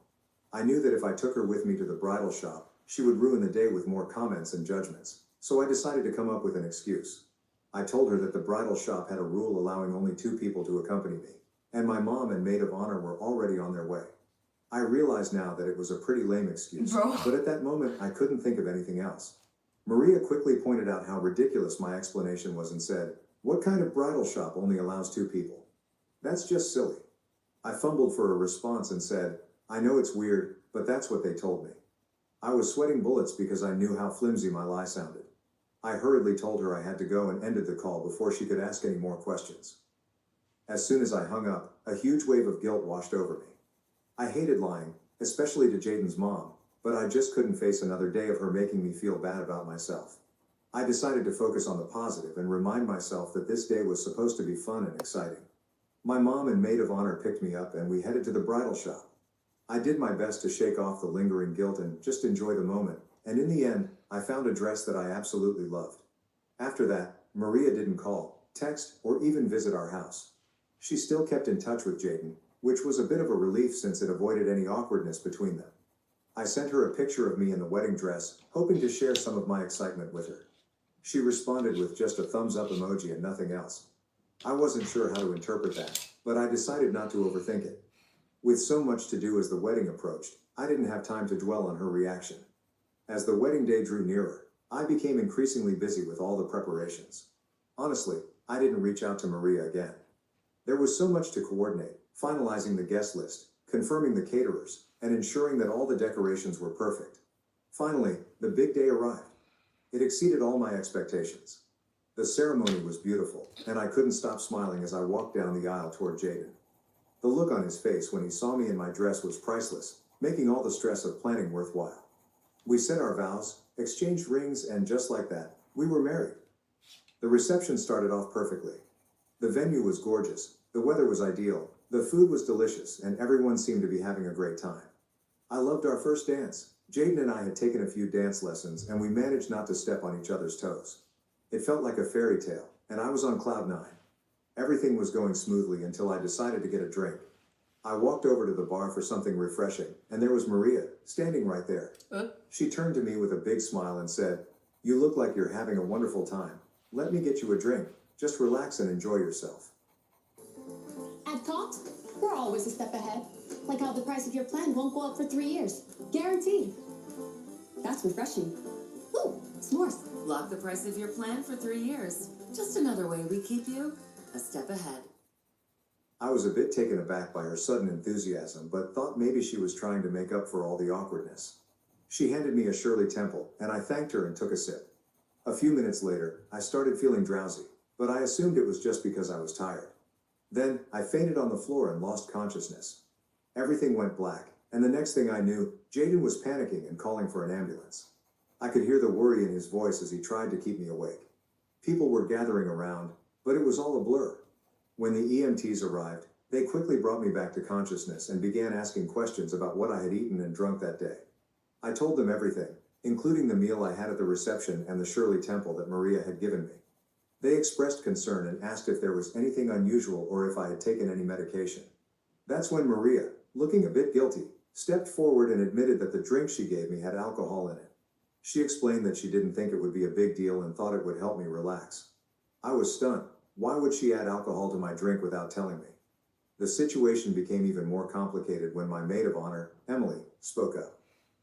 I knew that if I took her with me to the bridal shop, she would ruin the day with more comments and judgments, so I decided to come up with an excuse. I told her that the bridal shop had a rule allowing only 2 people to accompany me, and my mom and maid of honor were already on their way. I realize now that it was a pretty lame excuse, but at that moment I couldn't think of anything else. Maria quickly pointed out how ridiculous my explanation was and said, "What kind of bridal shop only allows 2 people? That's just silly." I fumbled for a response and said, "I know it's weird, but that's what they told me." I was sweating bullets because I knew how flimsy my lie sounded. I hurriedly told her I had to go and ended the call before she could ask any more questions. As soon as I hung up, a huge wave of guilt washed over me. I hated lying, especially to Jaden's mom, but I just couldn't face another day of her making me feel bad about myself. I decided to focus on the positive and remind myself that this day was supposed to be fun and exciting. My mom and maid of honor picked me up and we headed to the bridal shop. I did my best to shake off the lingering guilt and just enjoy the moment, and in the end, I found a dress that I absolutely loved. After that, Maria didn't call, text, or even visit our house. She still kept in touch with Jaden, which was a bit of a relief since it avoided any awkwardness between them. I sent her a picture of me in the wedding dress, hoping to share some of my excitement with her. She responded with just a thumbs up emoji and nothing else. I wasn't sure how to interpret that, but I decided not to overthink it. With so much to do as the wedding approached, I didn't have time to dwell on her reaction. As the wedding day drew nearer, I became increasingly busy with all the preparations. Honestly, I didn't reach out to Maria again. There was so much to coordinate, finalizing the guest list, confirming the caterers, and ensuring that all the decorations were perfect. Finally, the big day arrived. It exceeded all my expectations. The ceremony was beautiful, and I couldn't stop smiling as I walked down the aisle toward Jaden. The look on his face when he saw me in my dress was priceless, making all the stress of planning worthwhile. We said our vows, exchanged rings, and just like that, we were married. The reception started off perfectly. The venue was gorgeous, the weather was ideal, the food was delicious, and everyone seemed to be having a great time. I loved our first dance. Jaden and I had taken a few dance lessons, and we managed not to step on each other's toes. It felt like a fairy tale, and I was on cloud nine. Everything was going smoothly until I decided to get a drink. I walked over to the bar for something refreshing, and there was Maria, standing right there. She turned to me with a big smile and said, "You look like you're having a wonderful time. Let me get you a drink. Just relax and enjoy yourself." At Cox, we're always a step ahead. Like how the price of your plan won't go up for 3 years. Guaranteed. That's refreshing. Ooh, s'mores. Lock the price of your plan for 3 years. Just another way we keep you a step ahead. I was a bit taken aback by her sudden enthusiasm, but thought maybe she was trying to make up for all the awkwardness. She handed me a Shirley Temple, and I thanked her and took a sip. A few minutes later, I started feeling drowsy, but I assumed it was just because I was tired. Then, I fainted on the floor and lost consciousness. Everything went black, and the next thing I knew, Jaden was panicking and calling for an ambulance. I could hear the worry in his voice as he tried to keep me awake. People were gathering around, but it was all a blur. When the EMTs arrived, they quickly brought me back to consciousness and began asking questions about what I had eaten and drunk that day. I told them everything, including the meal I had at the reception and the Shirley Temple that Maria had given me. They expressed concern and asked if there was anything unusual or if I had taken any medication. That's when Maria, looking a bit guilty, stepped forward and admitted that the drink she gave me had alcohol in it. She explained that she didn't think it would be a big deal and thought it would help me relax. I was stunned. Why would she add alcohol to my drink without telling me? The situation became even more complicated when my maid of honor, Emily, spoke up.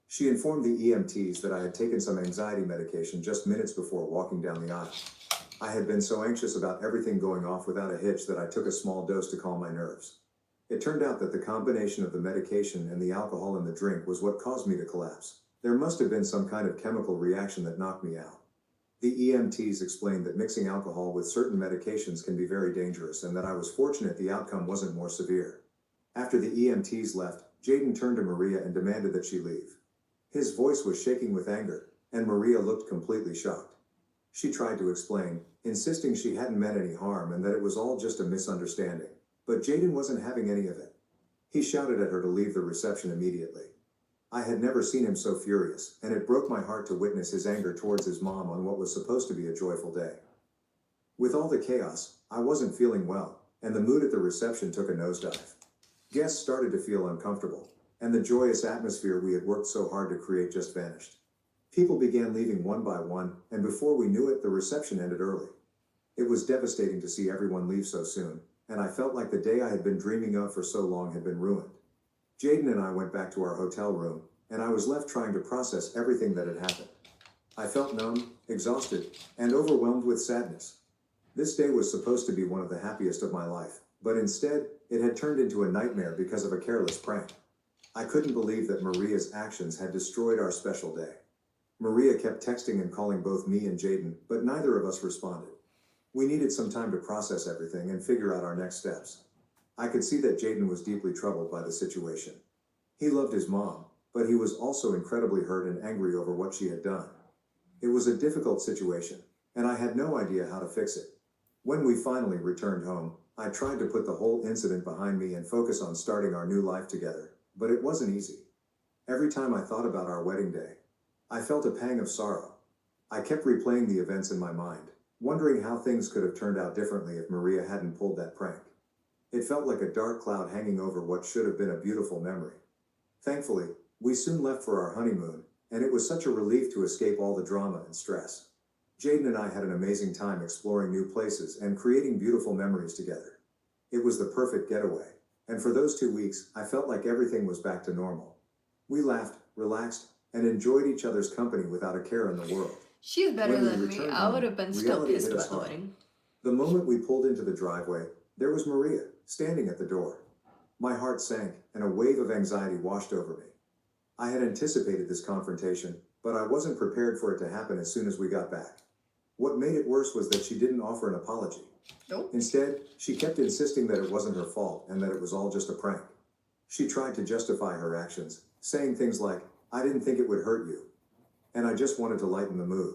She informed the EMTs that I had taken some anxiety medication just minutes before walking down the aisle. I had been so anxious about everything going off without a hitch that I took a small dose to calm my nerves. It turned out that the combination of the medication and the alcohol in the drink was what caused me to collapse. There must have been some kind of chemical reaction that knocked me out. The EMTs explained that mixing alcohol with certain medications can be very dangerous and that I was fortunate the outcome wasn't more severe. After the EMTs left, Jaden turned to Maria and demanded that she leave. His voice was shaking with anger, and Maria looked completely shocked. She tried to explain, insisting she hadn't meant any harm and that it was all just a misunderstanding. But Jaden wasn't having any of it. He shouted at her to leave the reception immediately. I had never seen him so furious, and it broke my heart to witness his anger towards his mom on what was supposed to be a joyful day. With all the chaos, I wasn't feeling well, and the mood at the reception took a nosedive. Guests started to feel uncomfortable, and the joyous atmosphere we had worked so hard to create just vanished. People began leaving one by one, and before we knew it, the reception ended early. It was devastating to see everyone leave so soon, and I felt like the day I had been dreaming of for so long had been ruined. Jaden and I went back to our hotel room, and I was left trying to process everything that had happened. I felt numb, exhausted, and overwhelmed with sadness. This day was supposed to be one of the happiest of my life, but instead, it had turned into a nightmare because of a careless prank. I couldn't believe that Maria's actions had destroyed our special day. Maria kept texting and calling both me and Jaden, but neither of us responded. We needed some time to process everything and figure out our next steps. I could see that Jaden was deeply troubled by the situation. He loved his mom, but he was also incredibly hurt and angry over what she had done. It was a difficult situation, and I had no idea how to fix it. When we finally returned home, I tried to put the whole incident behind me and focus on starting our new life together, but it wasn't easy. Every time I thought about our wedding day, I felt a pang of sorrow. I kept replaying the events in my mind, wondering how things could have turned out differently if Maria hadn't pulled that prank. It felt like a dark cloud hanging over what should have been a beautiful memory. Thankfully, we soon left for our honeymoon, and it was such a relief to escape all the drama and stress. Jaden and I had an amazing time exploring new places and creating beautiful memories together. It was the perfect getaway, and for those 2 weeks, I felt like everything was back to normal. We laughed, relaxed, and enjoyed each other's company without a care in the world. She's better When we than me. returned I would home, have been still reality pissed hit us about the hard. wedding. The moment we pulled into the driveway, there was Maria, standing at the door. My heart sank, and a wave of anxiety washed over me. I had anticipated this confrontation, but I wasn't prepared for it to happen as soon as we got back. What made it worse was that she didn't offer an apology. Nope. Instead, she kept insisting that it wasn't her fault and that it was all just a prank. She tried to justify her actions, saying things like, "I didn't think it would hurt you," and "I just wanted to lighten the mood."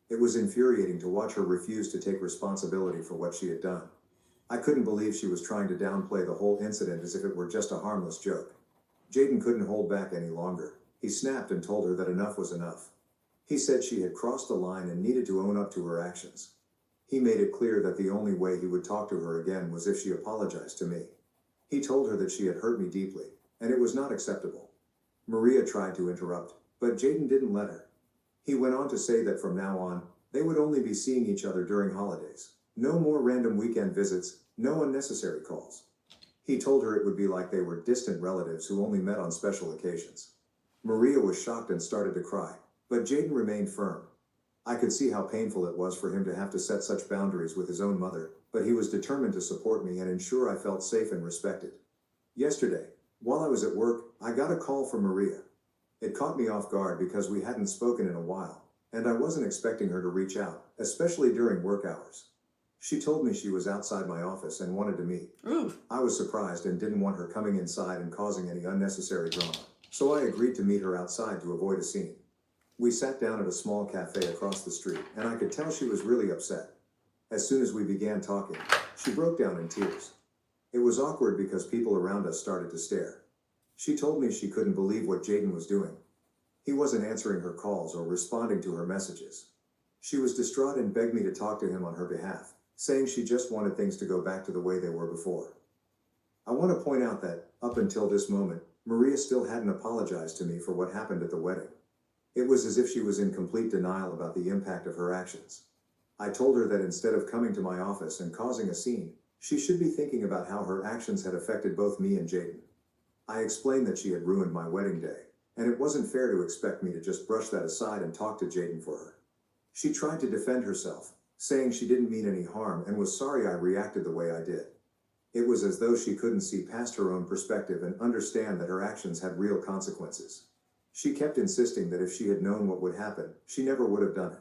It was infuriating to watch her refuse to take responsibility for what she had done. I couldn't believe she was trying to downplay the whole incident as if it were just a harmless joke. Jaden couldn't hold back any longer. He snapped and told her that enough was enough. He said she had crossed the line and needed to own up to her actions. He made it clear that the only way he would talk to her again was if she apologized to me. He told her that she had hurt me deeply, and it was not acceptable. Maria tried to interrupt, but Jaden didn't let her. He went on to say that from now on, they would only be seeing each other during holidays. No more random weekend visits, no unnecessary calls. He told her it would be like they were distant relatives who only met on special occasions. Maria was shocked and started to cry, but Jaden remained firm. I could see how painful it was for him to have to set such boundaries with his own mother, but he was determined to support me and ensure I felt safe and respected. Yesterday, while I was at work, I got a call from Maria. It caught me off guard because we hadn't spoken in a while, and I wasn't expecting her to reach out, especially during work hours. She told me she was outside my office and wanted to meet. Oof. I was surprised and didn't want her coming inside and causing any unnecessary drama, so I agreed to meet her outside to avoid a scene. We sat down at a small cafe across the street, and I could tell she was really upset. As soon as we began talking, she broke down in tears. It was awkward because people around us started to stare. She told me she couldn't believe what Jaden was doing. He wasn't answering her calls or responding to her messages. She was distraught and begged me to talk to him on her behalf, saying she just wanted things to go back to the way they were before. I want to point out that, up until this moment, Maria still hadn't apologized to me for what happened at the wedding. It was as if she was in complete denial about the impact of her actions. I told her that instead of coming to my office and causing a scene, she should be thinking about how her actions had affected both me and Jaden. I explained that she had ruined my wedding day, and it wasn't fair to expect me to just brush that aside and talk to Jaden for her. She tried to defend herself, saying she didn't mean any harm and was sorry I reacted the way I did. It was as though she couldn't see past her own perspective and understand that her actions had real consequences. She kept insisting that if she had known what would happen, she never would have done it.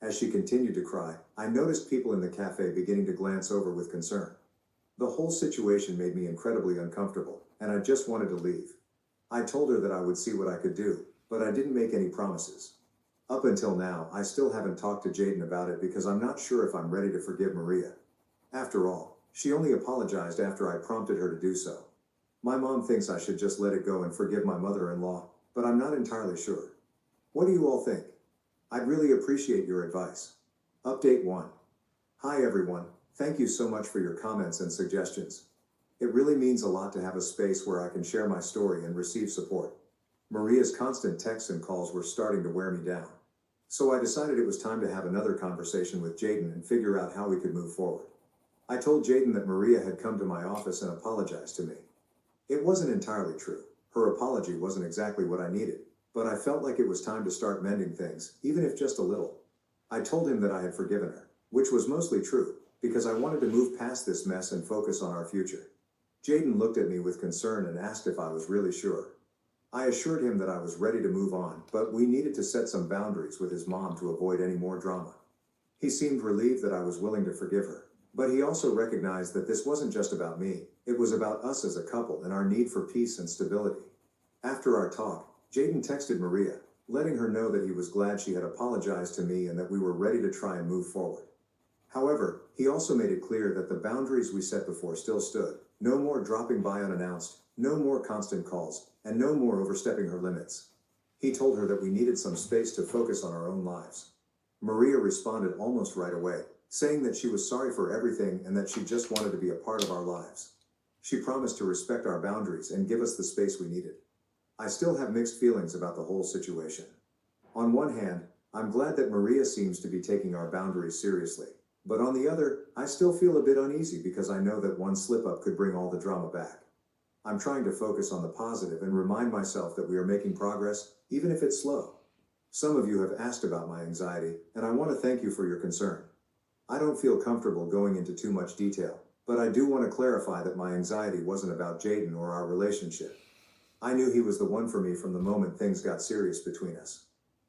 As she continued to cry, I noticed people in the cafe beginning to glance over with concern. The whole situation made me incredibly uncomfortable, and I just wanted to leave. I told her that I would see what I could do, but I didn't make any promises. Up until now, I still haven't talked to Jaden about it because I'm not sure if I'm ready to forgive Maria. After all, she only apologized after I prompted her to do so. My mom thinks I should just let it go and forgive my mother-in-law, but I'm not entirely sure. What do you all think? I'd really appreciate your advice. Update 1. Hi everyone, thank you so much for your comments and suggestions. It really means a lot to have a space where I can share my story and receive support. Maria's constant texts and calls were starting to wear me down. So I decided it was time to have another conversation with Jaden and figure out how we could move forward. I told Jaden that Maria had come to my office and apologized to me. It wasn't entirely true. Her apology wasn't exactly what I needed, but I felt like it was time to start mending things, even if just a little. I told him that I had forgiven her, which was mostly true, because I wanted to move past this mess and focus on our future. Jaden looked at me with concern and asked if I was really sure. I assured him that I was ready to move on, but we needed to set some boundaries with his mom to avoid any more drama. He seemed relieved that I was willing to forgive her, but he also recognized that this wasn't just about me, it was about us as a couple and our need for peace and stability. After our talk, Jaden texted Maria, letting her know that he was glad she had apologized to me and that we were ready to try and move forward. However, he also made it clear that the boundaries we set before still stood. No more dropping by unannounced, no more constant calls, and no more overstepping her limits. He told her that we needed some space to focus on our own lives. Maria responded almost right away, saying that she was sorry for everything and that she just wanted to be a part of our lives. She promised to respect our boundaries and give us the space we needed. I still have mixed feelings about the whole situation. On one hand, I'm glad that Maria seems to be taking our boundaries seriously. But on the other, I still feel a bit uneasy because I know that one slip-up could bring all the drama back. I'm trying to focus on the positive and remind myself that we are making progress, even if it's slow. Some of you have asked about my anxiety, and I want to thank you for your concern. I don't feel comfortable going into too much detail, but I do want to clarify that my anxiety wasn't about Jaden or our relationship. I knew he was the one for me from the moment things got serious between us.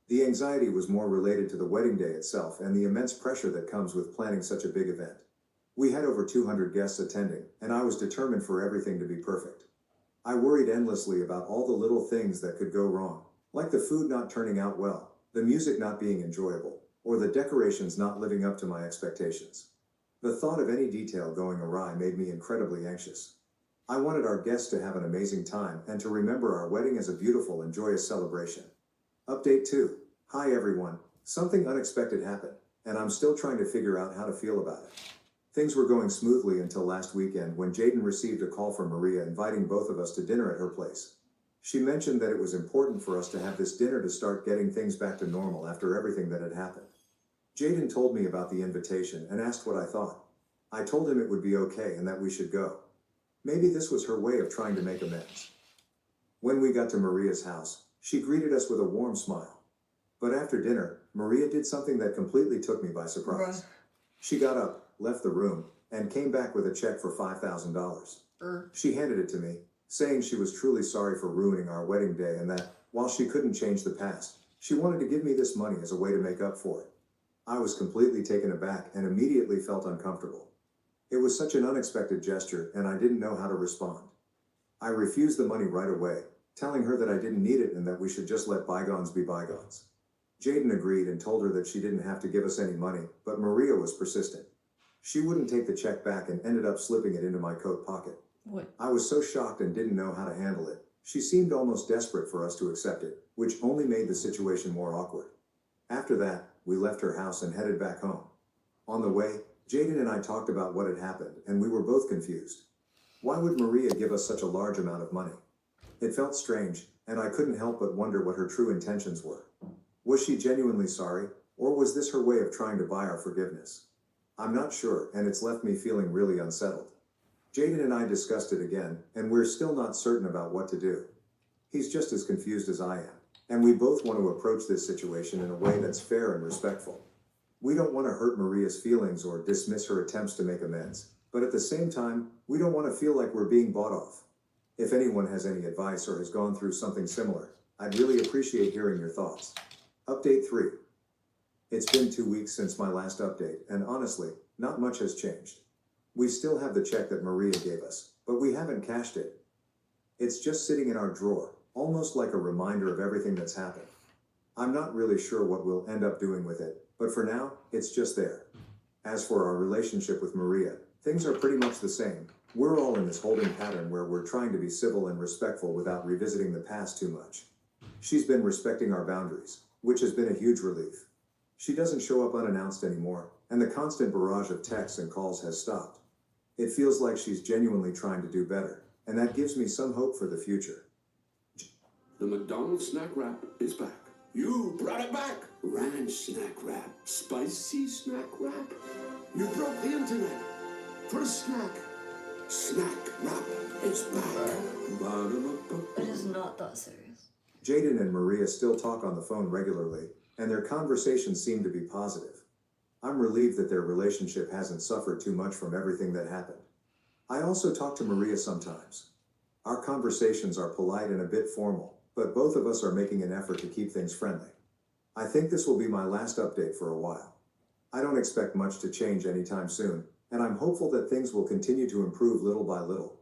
The anxiety was more related to the wedding day itself and the immense pressure that comes with planning such a big event. We had over 200 guests attending, and I was determined for everything to be perfect. I worried endlessly about all the little things that could go wrong, like the food not turning out well, the music not being enjoyable, or the decorations not living up to my expectations. The thought of any detail going awry made me incredibly anxious. I wanted our guests to have an amazing time and to remember our wedding as a beautiful and joyous celebration. Update 2. Hi everyone. Something unexpected happened, and I'm still trying to figure out how to feel about it. Things were going smoothly until last weekend when Jaden received a call from Maria inviting both of us to dinner at her place. She mentioned that it was important for us to have this dinner to start getting things back to normal after everything that had happened. Jaden told me about the invitation and asked what I thought. I told him it would be okay and that we should go. Maybe this was her way of trying to make amends. When we got to Maria's house, she greeted us with a warm smile. But after dinner, Maria did something that completely took me by surprise. Bruh. She got up, left the room, and came back with a check for $5,000. She handed it to me, saying she was truly sorry for ruining our wedding day and that, while she couldn't change the past, she wanted to give me this money as a way to make up for it. I was completely taken aback and immediately felt uncomfortable. It was such an unexpected gesture, and I didn't know how to respond. I refused the money right away, telling her that I didn't need it and that we should just let bygones be bygones. Jaden agreed and told her that she didn't have to give us any money, but Maria was persistent. She wouldn't take the check back and ended up slipping it into my coat pocket. What? I was so shocked and didn't know how to handle it. She seemed almost desperate for us to accept it, which only made the situation more awkward. After that, we left her house and headed back home. On the way, Jaden and I talked about what had happened, and we were both confused. Why would Maria give us such a large amount of money? It felt strange, and I couldn't help but wonder what her true intentions were. Was she genuinely sorry, or was this her way of trying to buy our forgiveness? I'm not sure, and it's left me feeling really unsettled. Jaden and I discussed it again, and we're still not certain about what to do. He's just as confused as I am, and we both want to approach this situation in a way that's fair and respectful. We don't want to hurt Maria's feelings or dismiss her attempts to make amends, but at the same time, we don't want to feel like we're being bought off. If anyone has any advice or has gone through something similar, I'd really appreciate hearing your thoughts. Update 3. It's been 2 weeks since my last update, and honestly, not much has changed. We still have the check that Maria gave us, but we haven't cashed it. It's just sitting in our drawer, almost like a reminder of everything that's happened. I'm not really sure what we'll end up doing with it, but for now, it's just there. As for our relationship with Maria, things are pretty much the same. We're all in this holding pattern where we're trying to be civil and respectful without revisiting the past too much. She's been respecting our boundaries, which has been a huge relief. She doesn't show up unannounced anymore, and the constant barrage of texts and calls has stopped. It feels like she's genuinely trying to do better, and that gives me some hope for the future. The McDonald's snack wrap is back. You brought it back. Ranch snack wrap. Spicy snack wrap. You broke the internet for a snack. Snack wrap is back. It is not that serious. Jaden and Maria still talk on the phone regularly, and their conversations seem to be positive. I'm relieved that their relationship hasn't suffered too much from everything that happened. I also talk to Maria sometimes. Our conversations are polite and a bit formal, but both of us are making an effort to keep things friendly. I think this will be my last update for a while. I don't expect much to change anytime soon, and I'm hopeful that things will continue to improve little by little.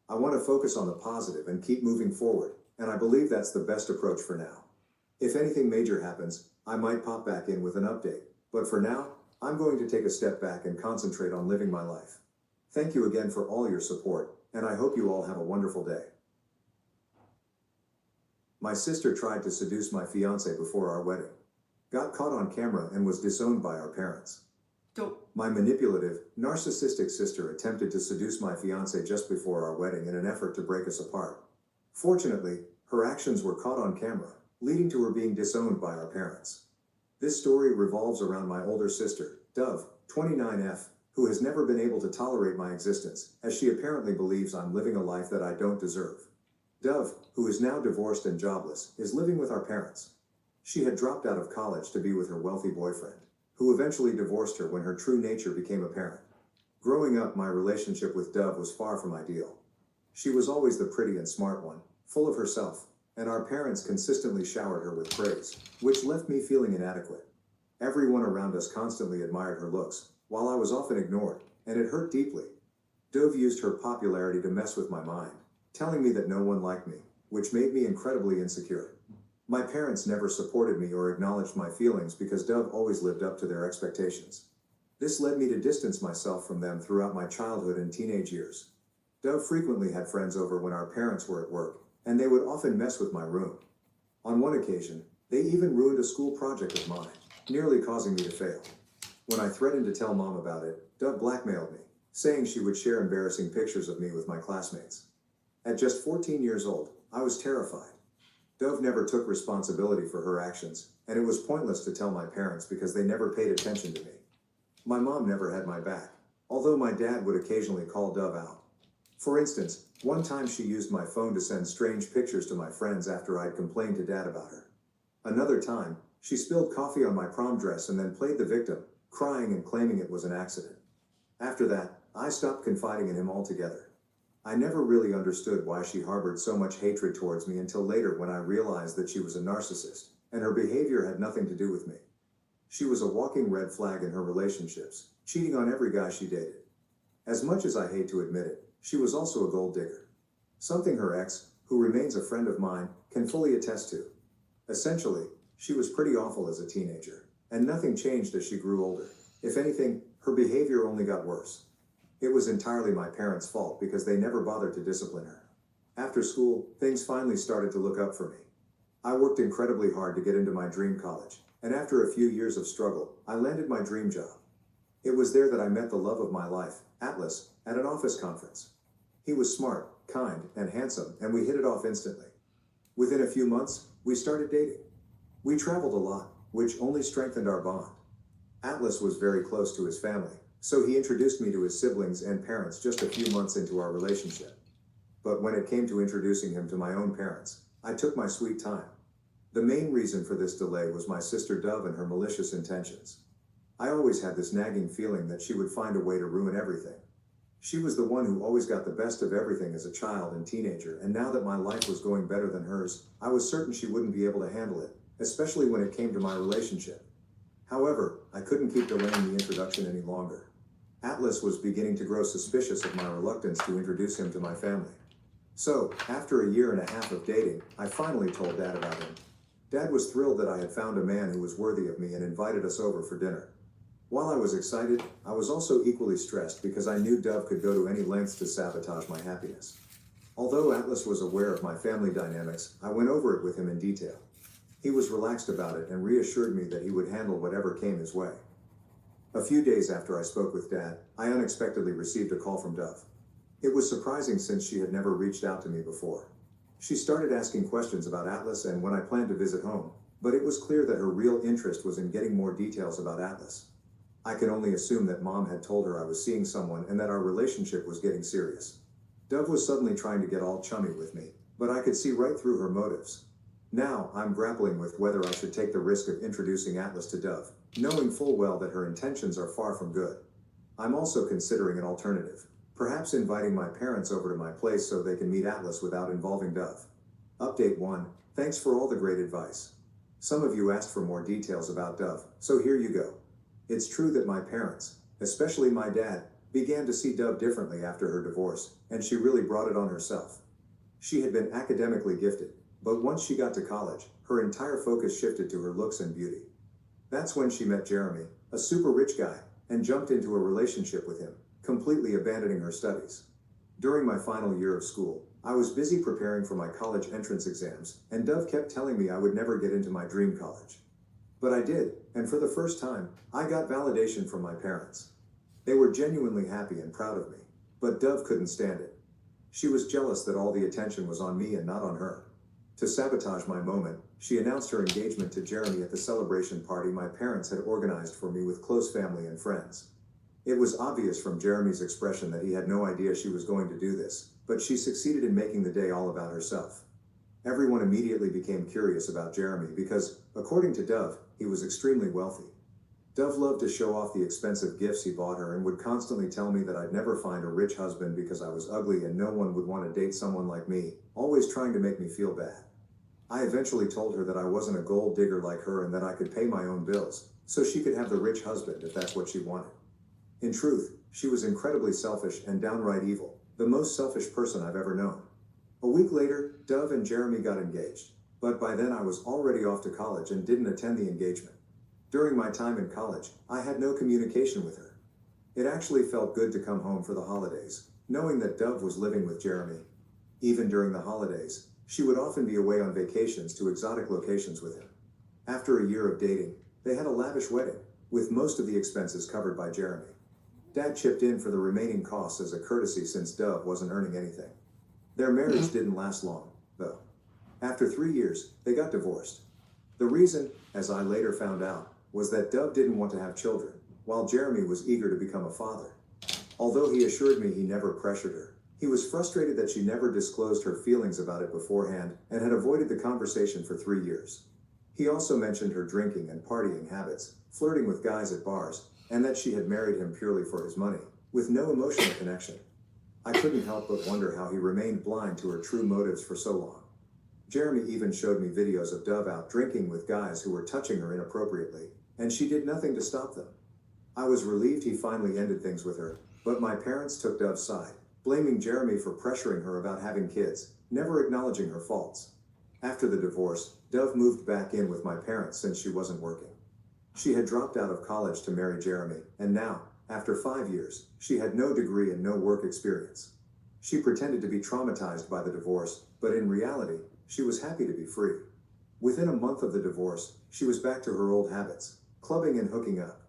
I want to focus on the positive and keep moving forward, and I believe that's the best approach for now. If anything major happens, I might pop back in with an update, but for now, I'm going to take a step back and concentrate on living my life. Thank you again for all your support, and I hope you all have a wonderful day. My sister tried to seduce my fiancé before our wedding, got caught on camera and was disowned by our parents. Dope. My manipulative, narcissistic sister attempted to seduce my fiancé just before our wedding in an effort to break us apart. Fortunately, her actions were caught on camera, leading to her being disowned by our parents. This story revolves around my older sister, Dove, 29F, who has never been able to tolerate my existence, as she apparently believes I'm living a life that I don't deserve. Dove, who is now divorced and jobless, is living with our parents. She had dropped out of college to be with her wealthy boyfriend, who eventually divorced her when her true nature became apparent. Growing up, my relationship with Dove was far from ideal. She was always the pretty and smart one, full of herself, and our parents consistently showered her with praise, which left me feeling inadequate. Everyone around us constantly admired her looks, while I was often ignored, and it hurt deeply. Dove used her popularity to mess with my mind, telling me that no one liked me, which made me incredibly insecure. My parents never supported me or acknowledged my feelings because Dove always lived up to their expectations. This led me to distance myself from them throughout my childhood and teenage years. Dove frequently had friends over when our parents were at work, and they would often mess with my room. On one occasion, they even ruined a school project of mine, nearly causing me to fail. When I threatened to tell Mom about it, Dove blackmailed me, saying she would share embarrassing pictures of me with my classmates. At just 14 years old, I was terrified. Dove never took responsibility for her actions, and it was pointless to tell my parents because they never paid attention to me. My mom never had my back, although my dad would occasionally call Dove out. For instance, one time she used my phone to send strange pictures to my friends after I'd complained to Dad about her. Another time, she spilled coffee on my prom dress and then played the victim, crying and claiming it was an accident. After that, I stopped confiding in him altogether. I never really understood why she harbored so much hatred towards me until later when I realized that she was a narcissist, and her behavior had nothing to do with me. She was a walking red flag in her relationships, cheating on every guy she dated. As much as I hate to admit it, she was also a gold digger. Something her ex, who remains a friend of mine, can fully attest to. Essentially, she was pretty awful as a teenager, and nothing changed as she grew older. If anything, her behavior only got worse. It was entirely my parents' fault because they never bothered to discipline her. After school, things finally started to look up for me. I worked incredibly hard to get into my dream college, and after a few years of struggle, I landed my dream job. It was there that I met the love of my life, Atlas, at an office conference. He was smart, kind, and handsome, and we hit it off instantly. Within a few months, we started dating. We traveled a lot, which only strengthened our bond. Atlas was very close to his family, so he introduced me to his siblings and parents just a few months into our relationship. But when it came to introducing him to my own parents, I took my sweet time. The main reason for this delay was my sister Dove and her malicious intentions. I always had this nagging feeling that she would find a way to ruin everything. She was the one who always got the best of everything as a child and teenager, and now that my life was going better than hers, I was certain she wouldn't be able to handle it, especially when it came to my relationship. However, I couldn't keep delaying the introduction any longer. Atlas was beginning to grow suspicious of my reluctance to introduce him to my family. So, after a year and a half of dating, I finally told Dad about him. Dad was thrilled that I had found a man who was worthy of me and invited us over for dinner. While I was excited, I was also equally stressed because I knew Dove could go to any lengths to sabotage my happiness. Although Atlas was aware of my family dynamics, I went over it with him in detail. He was relaxed about it and reassured me that he would handle whatever came his way. A few days after I spoke with Dad, I unexpectedly received a call from Dove. It was surprising since she had never reached out to me before. She started asking questions about Atlas and when I planned to visit home, but it was clear that her real interest was in getting more details about Atlas. I can only assume that Mom had told her I was seeing someone and that our relationship was getting serious. Dove was suddenly trying to get all chummy with me, but I could see right through her motives. Now, I'm grappling with whether I should take the risk of introducing Atlas to Dove, knowing full well that her intentions are far from good. I'm also considering an alternative, perhaps inviting my parents over to my place so they can meet Atlas without involving Dove. Update 1, thanks for all the great advice. Some of you asked for more details about Dove, so here you go. It's true that my parents, especially my dad, began to see Dove differently after her divorce, and she really brought it on herself. She had been academically gifted, but once she got to college, her entire focus shifted to her looks and beauty. That's when she met Jeremy, a super rich guy, and jumped into a relationship with him, completely abandoning her studies. During my final year of school, I was busy preparing for my college entrance exams, and Dove kept telling me I would never get into my dream college. But I did, and for the first time, I got validation from my parents. They were genuinely happy and proud of me, but Dove couldn't stand it. She was jealous that all the attention was on me and not on her. To sabotage my moment, she announced her engagement to Jeremy at the celebration party my parents had organized for me with close family and friends. It was obvious from Jeremy's expression that he had no idea she was going to do this, but she succeeded in making the day all about herself. Everyone immediately became curious about Jeremy because, according to Dove, he was extremely wealthy. Dove loved to show off the expensive gifts he bought her and would constantly tell me that I'd never find a rich husband because I was ugly and no one would want to date someone like me, always trying to make me feel bad. I eventually told her that I wasn't a gold digger like her and that I could pay my own bills, so she could have the rich husband if that's what she wanted. In truth, she was incredibly selfish and downright evil, the most selfish person I've ever known. A week later, Dove and Jeremy got engaged, but by then I was already off to college and didn't attend the engagement. During my time in college, I had no communication with her. It actually felt good to come home for the holidays, knowing that Dove was living with Jeremy. Even during the holidays, she would often be away on vacations to exotic locations with him. After a year of dating, they had a lavish wedding, with most of the expenses covered by Jeremy. Dad chipped in for the remaining costs as a courtesy since Dove wasn't earning anything. Their marriage didn't last long, though. After 3 years, they got divorced. The reason, as I later found out, was that Dove didn't want to have children, while Jeremy was eager to become a father. Although he assured me he never pressured her, he was frustrated that she never disclosed her feelings about it beforehand and had avoided the conversation for 3 years. He also mentioned her drinking and partying habits, flirting with guys at bars, and that she had married him purely for his money, with no emotional connection. I couldn't help but wonder how he remained blind to her true motives for so long. Jeremy even showed me videos of Dove out drinking with guys who were touching her inappropriately, and she did nothing to stop them. I was relieved he finally ended things with her, but my parents took Dove's side, blaming Jeremy for pressuring her about having kids, never acknowledging her faults. After the divorce, Dove moved back in with my parents since she wasn't working. She had dropped out of college to marry Jeremy, and now, after 5 years, she had no degree and no work experience. She pretended to be traumatized by the divorce, but in reality, she was happy to be free. Within a month of the divorce, she was back to her old habits, clubbing and hooking up.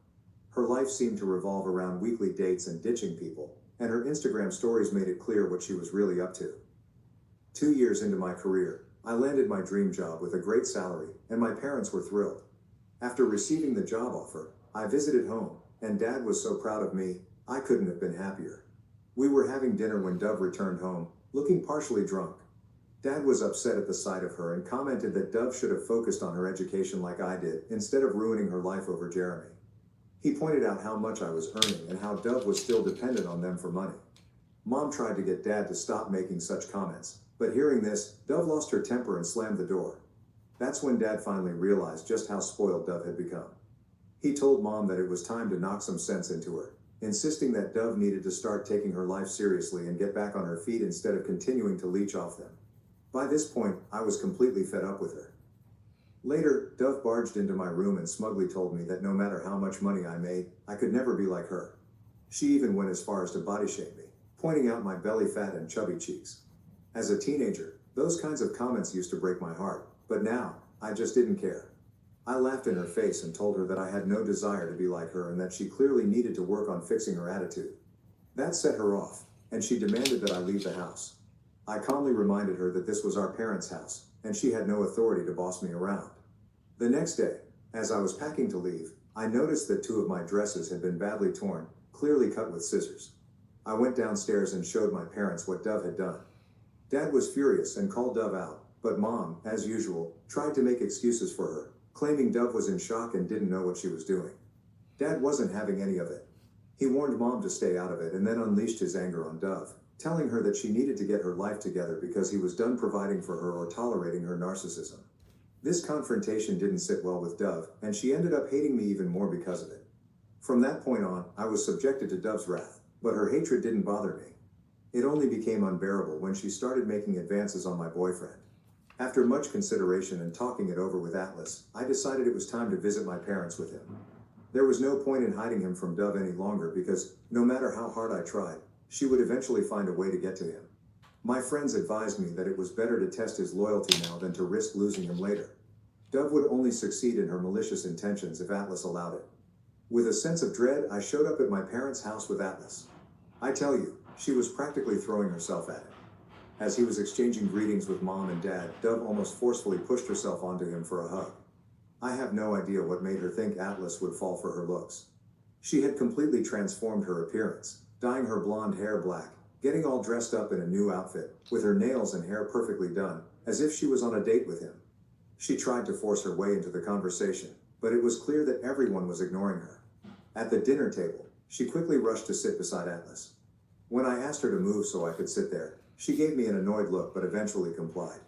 Her life seemed to revolve around weekly dates and ditching people, and her Instagram stories made it clear what she was really up to. 2 years into my career, I landed my dream job with a great salary, and my parents were thrilled. After receiving the job offer, I visited home, and Dad was so proud of me, I couldn't have been happier. We were having dinner when Dove returned home, looking partially drunk. Dad was upset at the sight of her and commented that Dove should have focused on her education like I did, instead of ruining her life over Jeremy. He pointed out how much I was earning and how Dove was still dependent on them for money. Mom tried to get Dad to stop making such comments, but hearing this, Dove lost her temper and slammed the door. That's when Dad finally realized just how spoiled Dove had become. He told Mom that it was time to knock some sense into her, insisting that Dove needed to start taking her life seriously and get back on her feet instead of continuing to leech off them. By this point, I was completely fed up with her. Later, Dove barged into my room and smugly told me that no matter how much money I made, I could never be like her. She even went as far as to body shame me, pointing out my belly fat and chubby cheeks. As a teenager, those kinds of comments used to break my heart, but now, I just didn't care. I laughed in her face and told her that I had no desire to be like her and that she clearly needed to work on fixing her attitude. That set her off, and she demanded that I leave the house. I calmly reminded her that this was our parents' house, and she had no authority to boss me around. The next day, as I was packing to leave, I noticed that 2 of my dresses had been badly torn, clearly cut with scissors. I went downstairs and showed my parents what Dove had done. Dad was furious and called Dove out, but Mom, as usual, tried to make excuses for her, claiming Dove was in shock and didn't know what she was doing. Dad wasn't having any of it. He warned Mom to stay out of it and then unleashed his anger on Dove, telling her that she needed to get her life together because he was done providing for her or tolerating her narcissism. This confrontation didn't sit well with Dove, and she ended up hating me even more because of it. From that point on, I was subjected to Dove's wrath, but her hatred didn't bother me. It only became unbearable when she started making advances on my boyfriend. After much consideration and talking it over with Atlas, I decided it was time to visit my parents with him. There was no point in hiding him from Dove any longer because, no matter how hard I tried, she would eventually find a way to get to him. My friends advised me that it was better to test his loyalty now than to risk losing him later. Dove would only succeed in her malicious intentions if Atlas allowed it. With a sense of dread, I showed up at my parents' house with Atlas. I tell you, she was practically throwing herself at him. As he was exchanging greetings with Mom and Dad, Dove almost forcefully pushed herself onto him for a hug. I have no idea what made her think Atlas would fall for her looks. She had completely transformed her appearance, dyeing her blonde hair black, getting all dressed up in a new outfit, with her nails and hair perfectly done, as if she was on a date with him. She tried to force her way into the conversation, but it was clear that everyone was ignoring her. At the dinner table, she quickly rushed to sit beside Atlas. When I asked her to move so I could sit there, she gave me an annoyed look but eventually complied.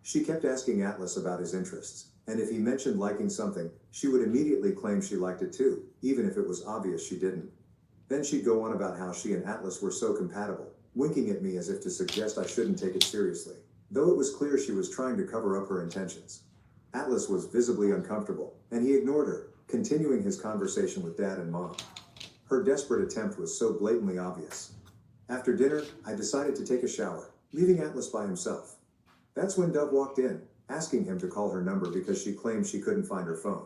She kept asking Atlas about his interests, and if he mentioned liking something, she would immediately claim she liked it too, even if it was obvious she didn't. Then she'd go on about how she and Atlas were so compatible, winking at me as if to suggest I shouldn't take it seriously, though it was clear she was trying to cover up her intentions. Atlas was visibly uncomfortable, and he ignored her, continuing his conversation with Dad and Mom. Her desperate attempt was so blatantly obvious. After dinner, I decided to take a shower, leaving Atlas by himself. That's when Dove walked in, asking him to call her number because she claimed she couldn't find her phone.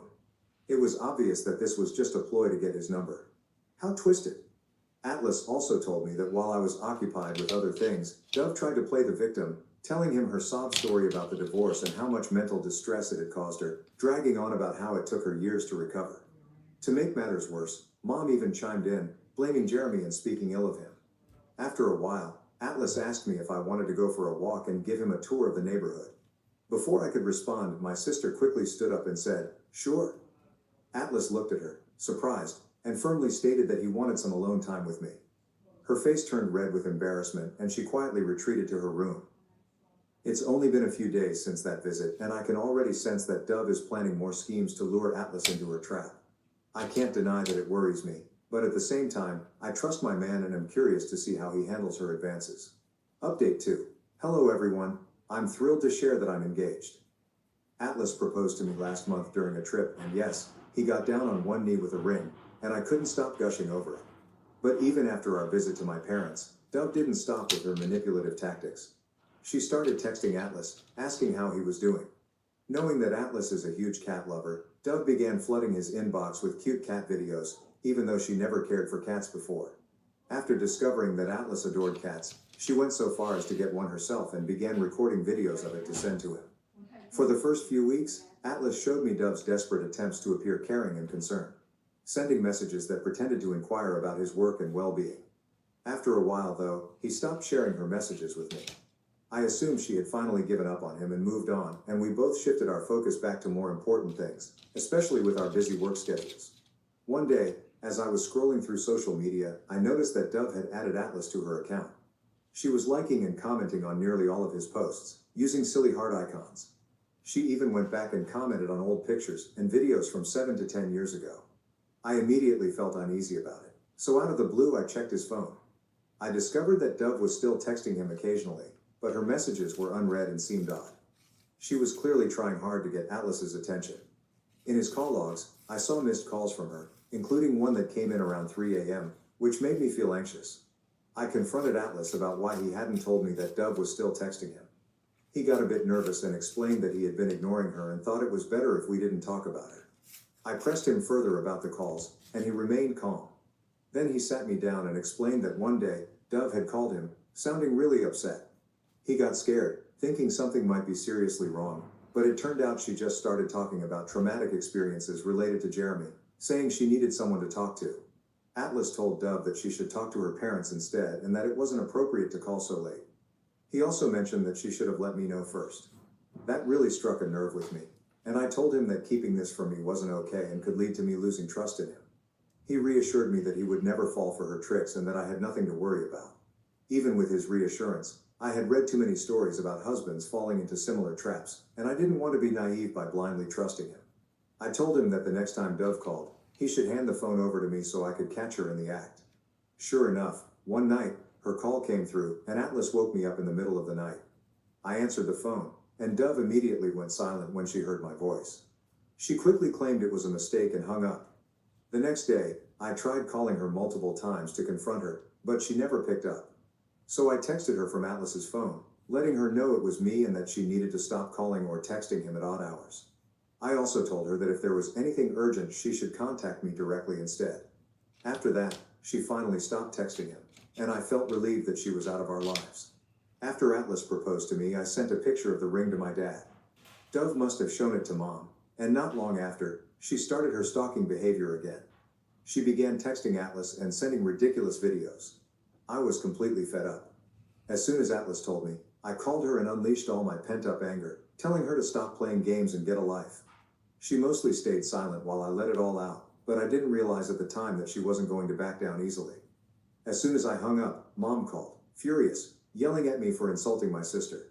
It was obvious that this was just a ploy to get his number. How twisted. Atlas also told me that while I was occupied with other things, Dove tried to play the victim, telling him her sob story about the divorce and how much mental distress it had caused her, dragging on about how it took her years to recover. To make matters worse, Mom even chimed in, blaming Jeremy and speaking ill of him. After a while, Atlas asked me if I wanted to go for a walk and give him a tour of the neighborhood. Before I could respond, my sister quickly stood up and said, "Sure." Atlas looked at her, surprised, and firmly stated that he wanted some alone time with me. Her face turned red with embarrassment, and she quietly retreated to her room. It's only been a few days since that visit, and I can already sense that Dove is planning more schemes to lure Atlas into her trap. I can't deny that it worries me, but at the same time, I trust my man and am curious to see how he handles her advances. Update 2. Hello everyone, I'm thrilled to share that I'm engaged. Atlas proposed to me last month during a trip, and yes, he got down on one knee with a ring, and I couldn't stop gushing over it. But even after our visit to my parents, Dove didn't stop with her manipulative tactics. She started texting Atlas, asking how he was doing. Knowing that Atlas is a huge cat lover, Dove began flooding his inbox with cute cat videos, even though she never cared for cats before. After discovering that Atlas adored cats, she went so far as to get one herself and began recording videos of it to send to him. For the first few weeks, Atlas showed me Dove's desperate attempts to appear caring and concerned, sending messages that pretended to inquire about his work and well-being. After a while, though, he stopped sharing her messages with me. I assumed she had finally given up on him and moved on, and we both shifted our focus back to more important things, especially with our busy work schedules. One day, as I was scrolling through social media, I noticed that Dove had added Atlas to her account. She was liking and commenting on nearly all of his posts, using silly heart icons. She even went back and commented on old pictures and videos from 7 to 10 years ago. I immediately felt uneasy about it, so out of the blue I checked his phone. I discovered that Dove was still texting him occasionally, but her messages were unread and seemed odd. She was clearly trying hard to get Atlas's attention. In his call logs, I saw missed calls from her, including one that came in around 3 a.m., which made me feel anxious. I confronted Atlas about why he hadn't told me that Dove was still texting him. He got a bit nervous and explained that he had been ignoring her and thought it was better if we didn't talk about her. I pressed him further about the calls, and he remained calm. Then he sat me down and explained that one day, Dove had called him, sounding really upset. He got scared, thinking something might be seriously wrong, but it turned out she just started talking about traumatic experiences related to Jeremy, saying she needed someone to talk to. Atlas told Dove that she should talk to her parents instead and that it wasn't appropriate to call so late. He also mentioned that she should have let me know first. That really struck a nerve with me, and I told him that keeping this from me wasn't okay and could lead to me losing trust in him. He reassured me that he would never fall for her tricks and that I had nothing to worry about. Even with his reassurance, I had read too many stories about husbands falling into similar traps, and I didn't want to be naive by blindly trusting him. I told him that the next time Dove called, he should hand the phone over to me so I could catch her in the act. Sure enough, one night, her call came through, and Atlas woke me up in the middle of the night. I answered the phone, and Dove immediately went silent when she heard my voice. She quickly claimed it was a mistake and hung up. The next day, I tried calling her multiple times to confront her, but she never picked up. So I texted her from Atlas's phone, letting her know it was me and that she needed to stop calling or texting him at odd hours. I also told her that if there was anything urgent, she should contact me directly instead. After that, she finally stopped texting him, and I felt relieved that she was out of our lives. After Atlas proposed to me, I sent a picture of the ring to my dad. Dove must have shown it to Mom, and not long after, she started her stalking behavior again. She began texting Atlas and sending ridiculous videos. I was completely fed up. As soon as Atlas told me, I called her and unleashed all my pent-up anger, telling her to stop playing games and get a life. She mostly stayed silent while I let it all out, but I didn't realize at the time that she wasn't going to back down easily. As soon as I hung up, Mom called, furious, yelling at me for insulting my sister.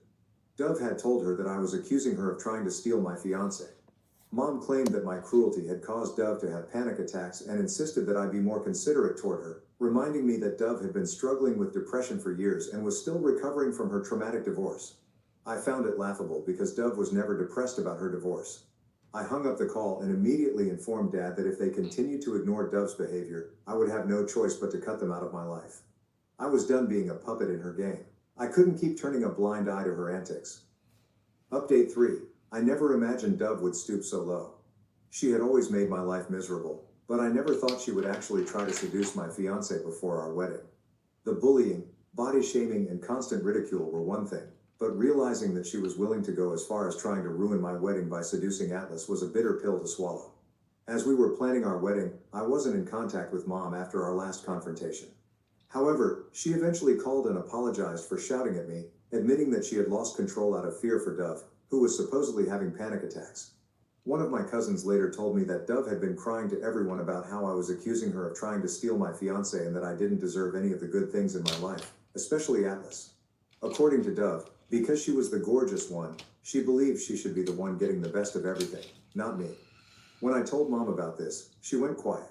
Dove had told her that I was accusing her of trying to steal my fiancé. Mom claimed that my cruelty had caused Dove to have panic attacks and insisted that I be more considerate toward her, reminding me that Dove had been struggling with depression for years and was still recovering from her traumatic divorce. I found it laughable because Dove was never depressed about her divorce. I hung up the call and immediately informed Dad that if they continued to ignore Dove's behavior, I would have no choice but to cut them out of my life. I was done being a puppet in her game. I couldn't keep turning a blind eye to her antics. Update 3. I never imagined Dove would stoop so low. She had always made my life miserable, but I never thought she would actually try to seduce my fiancé before our wedding. The bullying, body shaming, and constant ridicule were one thing, but realizing that she was willing to go as far as trying to ruin my wedding by seducing Atlas was a bitter pill to swallow. As we were planning our wedding, I wasn't in contact with Mom after our last confrontation. However, she eventually called and apologized for shouting at me, admitting that she had lost control out of fear for Dove, who was supposedly having panic attacks. One of my cousins later told me that Dove had been crying to everyone about how I was accusing her of trying to steal my fiancé and that I didn't deserve any of the good things in my life, especially Atlas. According to Dove, because she was the gorgeous one, she believed she should be the one getting the best of everything, not me. When I told Mom about this, she went quiet.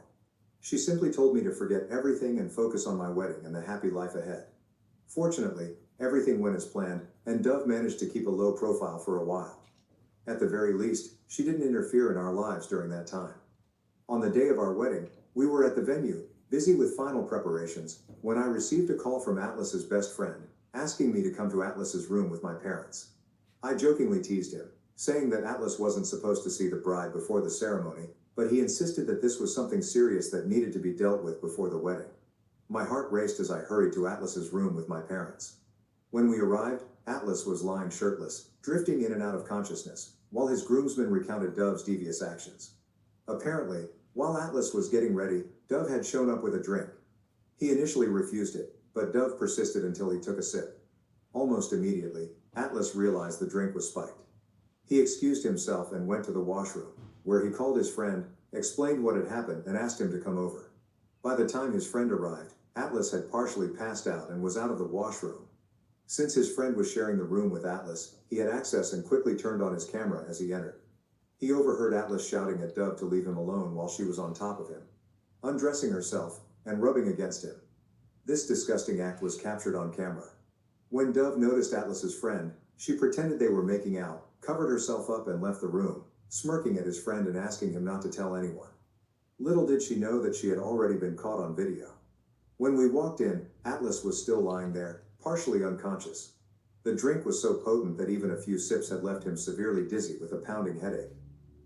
She simply told me to forget everything and focus on my wedding and the happy life ahead. Fortunately, everything went as planned, and Dove managed to keep a low profile for a while. At the very least, she didn't interfere in our lives during that time. On the day of our wedding, we were at the venue, busy with final preparations, when I received a call from Atlas's best friend, asking me to come to Atlas's room with my parents. I jokingly teased him, saying that Atlas wasn't supposed to see the bride before the ceremony, but he insisted that this was something serious that needed to be dealt with before the wedding. My heart raced as I hurried to Atlas's room with my parents. When we arrived, Atlas was lying shirtless, drifting in and out of consciousness, while his groomsmen recounted Dove's devious actions. Apparently, while Atlas was getting ready, Dove had shown up with a drink. He initially refused it, but Dove persisted until he took a sip. Almost immediately, Atlas realized the drink was spiked. He excused himself and went to the washroom, where he called his friend, explained what had happened, and asked him to come over. By the time his friend arrived, Atlas had partially passed out and was out of the washroom. Since his friend was sharing the room with Atlas, he had access and quickly turned on his camera as he entered. He overheard Atlas shouting at Dove to leave him alone while she was on top of him, undressing herself, and rubbing against him. This disgusting act was captured on camera. When Dove noticed Atlas's friend, she pretended they were making out, covered herself up and left the room, smirking at his friend and asking him not to tell anyone. Little did she know that she had already been caught on video. When we walked in, Atlas was still lying there, partially unconscious. The drink was so potent that even a few sips had left him severely dizzy with a pounding headache.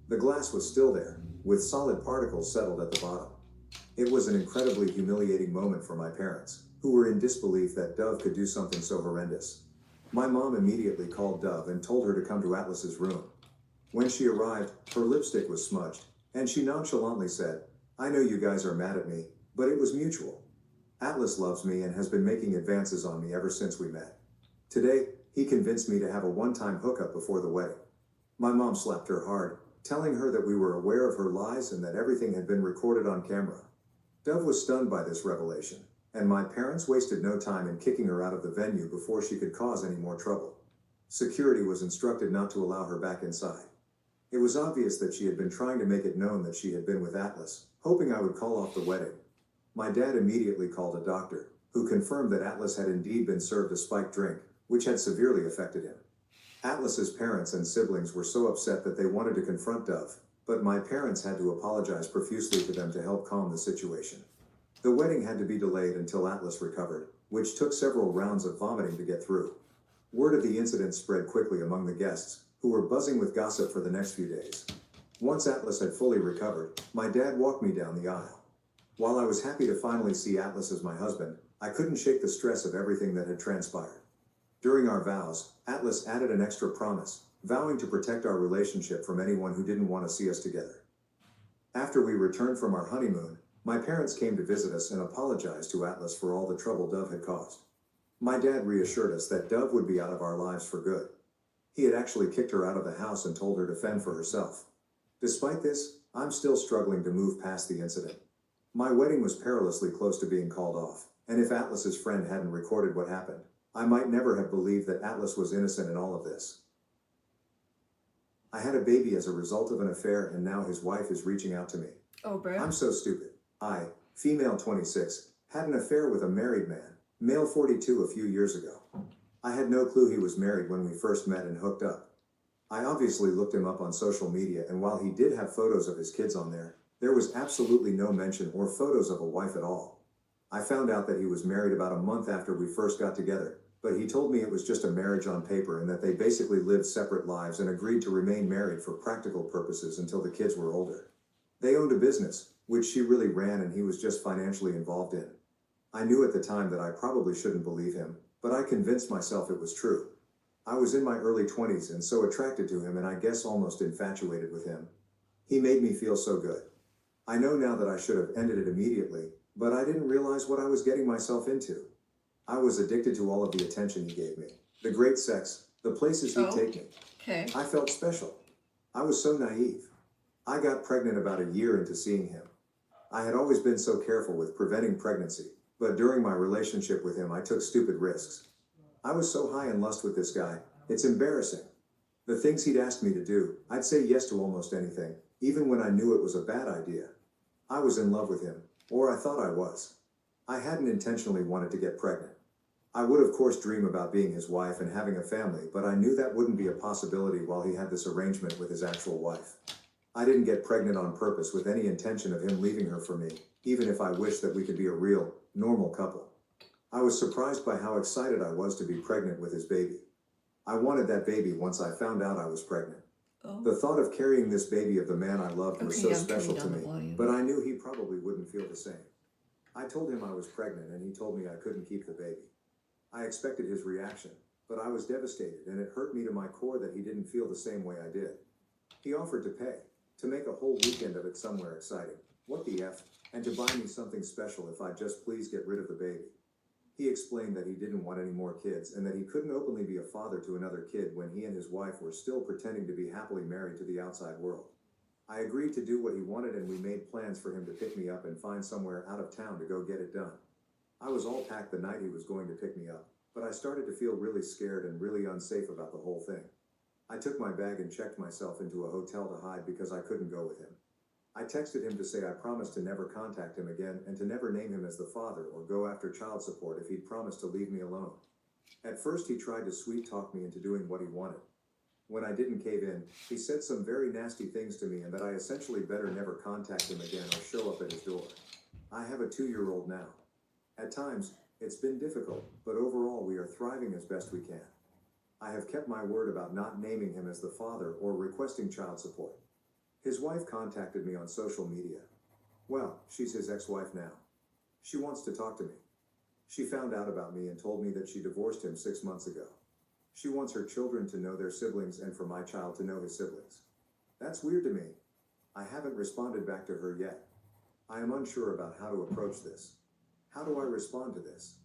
The glass was still there, with solid particles settled at the bottom. It was an incredibly humiliating moment for my parents, who were in disbelief that Dove could do something so horrendous. My mom immediately called Dove and told her to come to Atlas's room. When she arrived, her lipstick was smudged, and she nonchalantly said, "I know you guys are mad at me, but it was mutual. Atlas loves me and has been making advances on me ever since we met. Today, he convinced me to have a one-time hookup before the wedding." My mom slapped her hard, telling her that we were aware of her lies and that everything had been recorded on camera. Dove was stunned by this revelation, and my parents wasted no time in kicking her out of the venue before she could cause any more trouble. Security was instructed not to allow her back inside. It was obvious that she had been trying to make it known that she had been with Atlas, hoping I would call off the wedding. My dad immediately called a doctor, who confirmed that Atlas had indeed been served a spiked drink, which had severely affected him. Atlas's parents and siblings were so upset that they wanted to confront Dove, but my parents had to apologize profusely to them to help calm the situation. The wedding had to be delayed until Atlas recovered, which took several rounds of vomiting to get through. Word of the incident spread quickly among the guests, who were buzzing with gossip for the next few days. Once Atlas had fully recovered, my dad walked me down the aisle. While I was happy to finally see Atlas as my husband, I couldn't shake the stress of everything that had transpired. During our vows, Atlas added an extra promise, vowing to protect our relationship from anyone who didn't want to see us together. After we returned from our honeymoon, my parents came to visit us and apologized to Atlas for all the trouble Dove had caused. My dad reassured us that Dove would be out of our lives for good. He had actually kicked her out of the house and told her to fend for herself. Despite this, I'm still struggling to move past the incident. My wedding was perilously close to being called off, and if Atlas's friend hadn't recorded what happened, I might never have believed that Atlas was innocent in all of this. I had a baby as a result of an affair and now his wife is reaching out to me. Oh, bro. I'm so stupid. I, female 26, had an affair with a married man, male 42 a few years ago. I had no clue he was married when we first met and hooked up. I obviously looked him up on social media, and while he did have photos of his kids on there was absolutely no mention or photos of a wife at all. I found out that he was married about a month after we first got together, but he told me it was just a marriage on paper and that they basically lived separate lives and agreed to remain married for practical purposes until the kids were older. They owned a business, which she really ran and he was just financially involved in. I knew at the time that I probably shouldn't believe him, but I convinced myself it was true. I was in my early 20s and so attracted to him and I guess almost infatuated with him. He made me feel so good. I know now that I should have ended it immediately, but I didn't realize what I was getting myself into. I was addicted to all of the attention he gave me, the great sex, the places he'd take me. Okay. I felt special. I was so naive. I got pregnant about a year into seeing him. I had always been so careful with preventing pregnancy, but during my relationship with him I took stupid risks. I was so high in lust with this guy, it's embarrassing. The things he'd asked me to do, I'd say yes to almost anything, even when I knew it was a bad idea. I was in love with him, or I thought I was. I hadn't intentionally wanted to get pregnant. I would of course dream about being his wife and having a family, but I knew that wouldn't be a possibility while he had this arrangement with his actual wife. I didn't get pregnant on purpose with any intention of him leaving her for me, even if I wished that we could be a real, normal couple. I was surprised by how excited I was to be pregnant with his baby. I wanted that baby once I found out I was pregnant. Oh. The thought of carrying this baby of the man I loved was so I'm special turning to down the me, volume. but I knew he probably wouldn't feel the same. I told him I was pregnant and he told me I couldn't keep the baby. I expected his reaction, but I was devastated and it hurt me to my core that he didn't feel the same way I did. He offered to pay, to make a whole weekend of it somewhere exciting, what the F, and to buy me something special if I'd just please get rid of the baby. He explained that he didn't want any more kids and that he couldn't openly be a father to another kid when he and his wife were still pretending to be happily married to the outside world. I agreed to do what he wanted and we made plans for him to pick me up and find somewhere out of town to go get it done. I was all packed the night he was going to pick me up, but I started to feel really scared and really unsafe about the whole thing. I took my bag and checked myself into a hotel to hide because I couldn't go with him. I texted him to say I promised to never contact him again and to never name him as the father or go after child support if he'd promised to leave me alone. At first he tried to sweet talk me into doing what he wanted. When I didn't cave in, he said some very nasty things to me and that I essentially better never contact him again or show up at his door. I have a 2-year-old now. At times, it's been difficult, but overall we are thriving as best we can. I have kept my word about not naming him as the father or requesting child support. His wife contacted me on social media. Well, she's his ex-wife now. She wants to talk to me. She found out about me and told me that she divorced him 6 months ago. She wants her children to know their siblings and for my child to know his siblings. That's weird to me. I haven't responded back to her yet. I am unsure about how to approach this. How do I respond to this?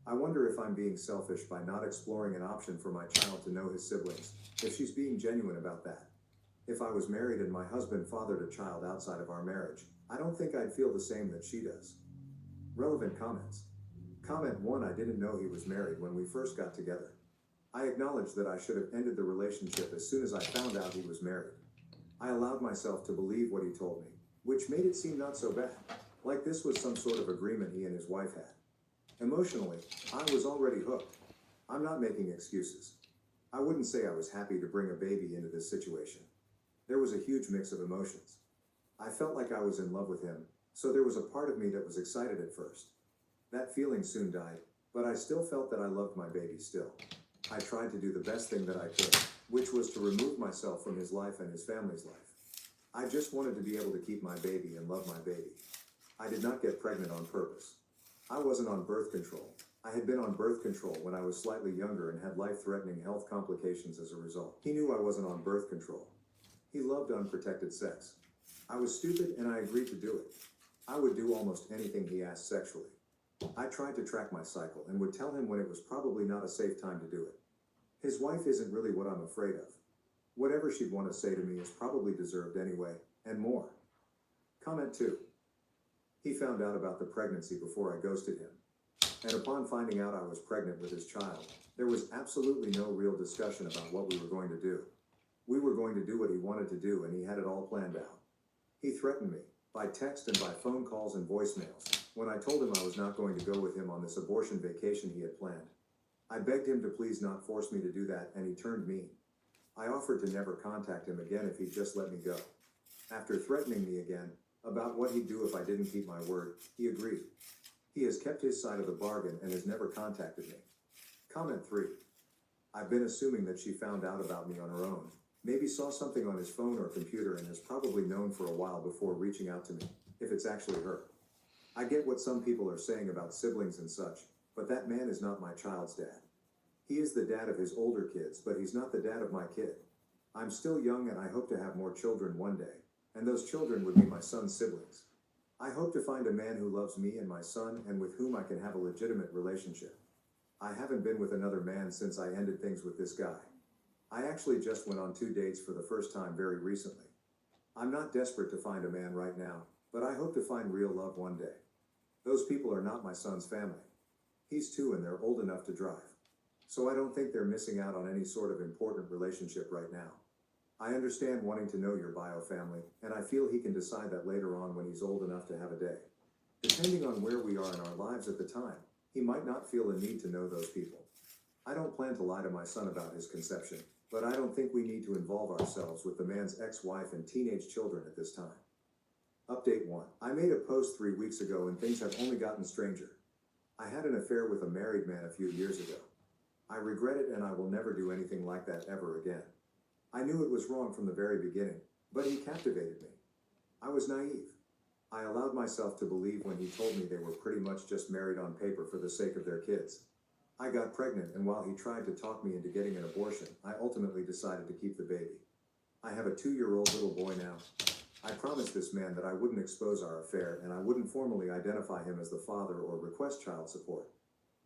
I wonder if I'm being selfish by not exploring an option for my child to know his siblings, if she's being genuine about that. If I was married and my husband fathered a child outside of our marriage, I don't think I'd feel the same that she does. Relevant comments. Comment 1: I didn't know he was married when we first got together. I acknowledge that I should have ended the relationship as soon as I found out he was married. I allowed myself to believe what he told me, which made it seem not so bad, like this was some sort of agreement he and his wife had. Emotionally, I was already hooked. I'm not making excuses. I wouldn't say I was happy to bring a baby into this situation. There was a huge mix of emotions. I felt like I was in love with him, so there was a part of me that was excited at first. That feeling soon died, but I still felt that I loved my baby still. I tried to do the best thing that I could, which was to remove myself from his life and his family's life. I just wanted to be able to keep my baby and love my baby. I did not get pregnant on purpose. I wasn't on birth control. I had been on birth control when I was slightly younger and had life-threatening health complications as a result. He knew I wasn't on birth control. He loved unprotected sex. I was stupid and I agreed to do it. I would do almost anything he asked sexually. I tried to track my cycle and would tell him when it was probably not a safe time to do it. His wife isn't really what I'm afraid of. Whatever she'd want to say to me is probably deserved anyway, and more. Comment 2. He found out about the pregnancy before I ghosted him. And upon finding out I was pregnant with his child, there was absolutely no real discussion about what we were going to do. We were going to do what he wanted to do, and he had it all planned out. He threatened me, by text and by phone calls and voicemails, when I told him I was not going to go with him on this abortion vacation he had planned. I begged him to please not force me to do that, and he turned mean. I offered to never contact him again if he'd just let me go. After threatening me again, about what he'd do if I didn't keep my word, he agreed. He has kept his side of the bargain and has never contacted me. Comment 3. I've been assuming that she found out about me on her own, maybe saw something on his phone or computer and has probably known for a while before reaching out to me, if it's actually her. I get what some people are saying about siblings and such, but that man is not my child's dad. He is the dad of his older kids, but he's not the dad of my kid. I'm still young and I hope to have more children one day, and those children would be my son's siblings. I hope to find a man who loves me and my son and with whom I can have a legitimate relationship. I haven't been with another man since I ended things with this guy. I actually just went on 2 dates for the first time very recently. I'm not desperate to find a man right now, but I hope to find real love one day. Those people are not my son's family. He's 2 and they're old enough to drive. So I don't think they're missing out on any sort of important relationship right now. I understand wanting to know your bio family, and I feel he can decide that later on when he's old enough to have a day. Depending on where we are in our lives at the time, he might not feel a need to know those people. I don't plan to lie to my son about his conception, but I don't think we need to involve ourselves with the man's ex-wife and teenage children at this time. Update 1. I made a post 3 weeks ago and things have only gotten stranger. I had an affair with a married man a few years ago. I regret it and I will never do anything like that ever again. I knew it was wrong from the very beginning, but he captivated me. I was naive. I allowed myself to believe when he told me they were pretty much just married on paper for the sake of their kids. I got pregnant, and while he tried to talk me into getting an abortion, I ultimately decided to keep the baby. I have a 2-year-old little boy now. I promised this man that I wouldn't expose our affair and I wouldn't formally identify him as the father or request child support.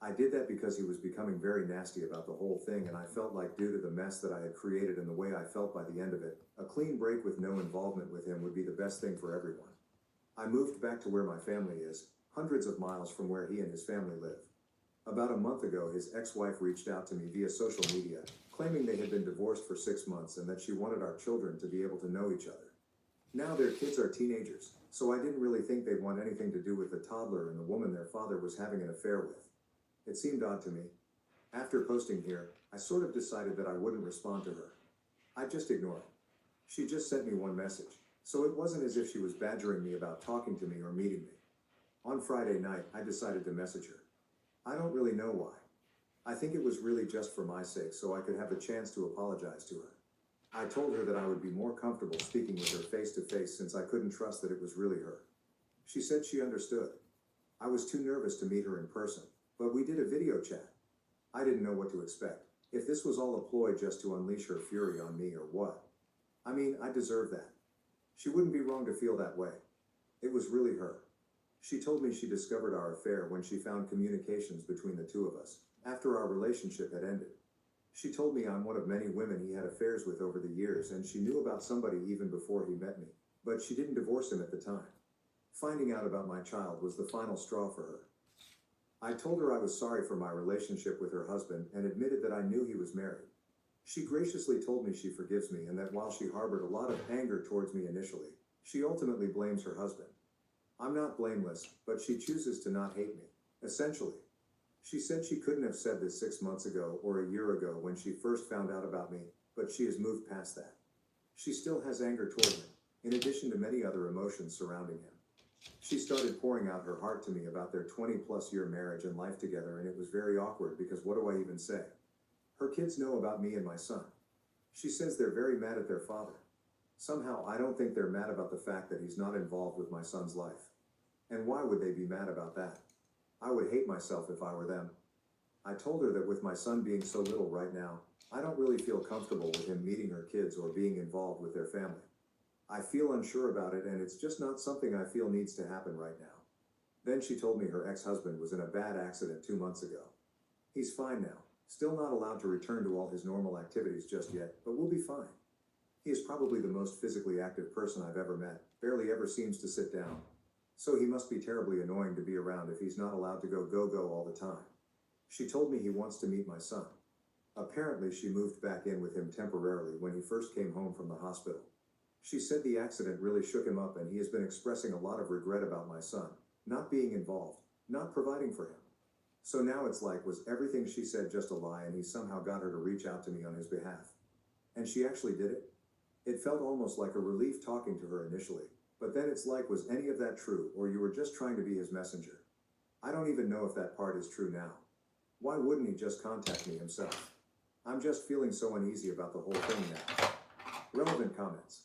I did that because he was becoming very nasty about the whole thing, and I felt like due to the mess that I had created and the way I felt by the end of it, a clean break with no involvement with him would be the best thing for everyone. I moved back to where my family is, hundreds of miles from where he and his family live. About a month ago, his ex-wife reached out to me via social media, claiming they had been divorced for 6 months and that she wanted our children to be able to know each other. Now their kids are teenagers, so I didn't really think they'd want anything to do with the toddler and the woman their father was having an affair with. It seemed odd to me. After posting here, I sort of decided that I wouldn't respond to her. I'd just ignore it. She just sent me one message, so it wasn't as if she was badgering me about talking to me or meeting me. On Friday night, I decided to message her. I don't really know why. I think it was really just for my sake so I could have the chance to apologize to her. I told her that I would be more comfortable speaking with her face to face since I couldn't trust that it was really her. She said she understood. I was too nervous to meet her in person, but we did a video chat. I didn't know what to expect, if this was all a ploy just to unleash her fury on me or what. I mean, I deserve that. She wouldn't be wrong to feel that way. It was really her. She told me she discovered our affair when she found communications between the two of us, after our relationship had ended. She told me I'm one of many women he had affairs with over the years, and she knew about somebody even before he met me, but she didn't divorce him at the time. Finding out about my child was the final straw for her. I told her I was sorry for my relationship with her husband and admitted that I knew he was married. She graciously told me she forgives me and that while she harbored a lot of anger towards me initially, she ultimately blames her husband. I'm not blameless, but she chooses to not hate me, essentially. She said she couldn't have said this 6 months ago or a year ago when she first found out about me, but she has moved past that. She still has anger toward him, in addition to many other emotions surrounding him. She started pouring out her heart to me about their 20-plus year marriage and life together, and it was very awkward because what do I even say? Her kids know about me and my son. She says they're very mad at their father. Somehow I don't think they're mad about the fact that he's not involved with my son's life. And why would they be mad about that? I would hate myself if I were them. I told her that with my son being so little right now, I don't really feel comfortable with him meeting her kids or being involved with their family. I feel unsure about it, and it's just not something I feel needs to happen right now. Then she told me her ex-husband was in a bad accident 2 months ago. He's fine now, still not allowed to return to all his normal activities just yet, but will be fine. He is probably the most physically active person I've ever met, barely ever seems to sit down. So he must be terribly annoying to be around if he's not allowed to go all the time. She told me he wants to meet my son. Apparently, she moved back in with him temporarily when he first came home from the hospital. She said the accident really shook him up and he has been expressing a lot of regret about my son, not being involved, not providing for him. So now it's like, was everything she said just a lie and he somehow got her to reach out to me on his behalf? And she actually did it? It felt almost like a relief talking to her initially, but then it's like, was any of that true, or you were just trying to be his messenger? I don't even know if that part is true now. Why wouldn't he just contact me himself? I'm just feeling so uneasy about the whole thing now. Relevant comments.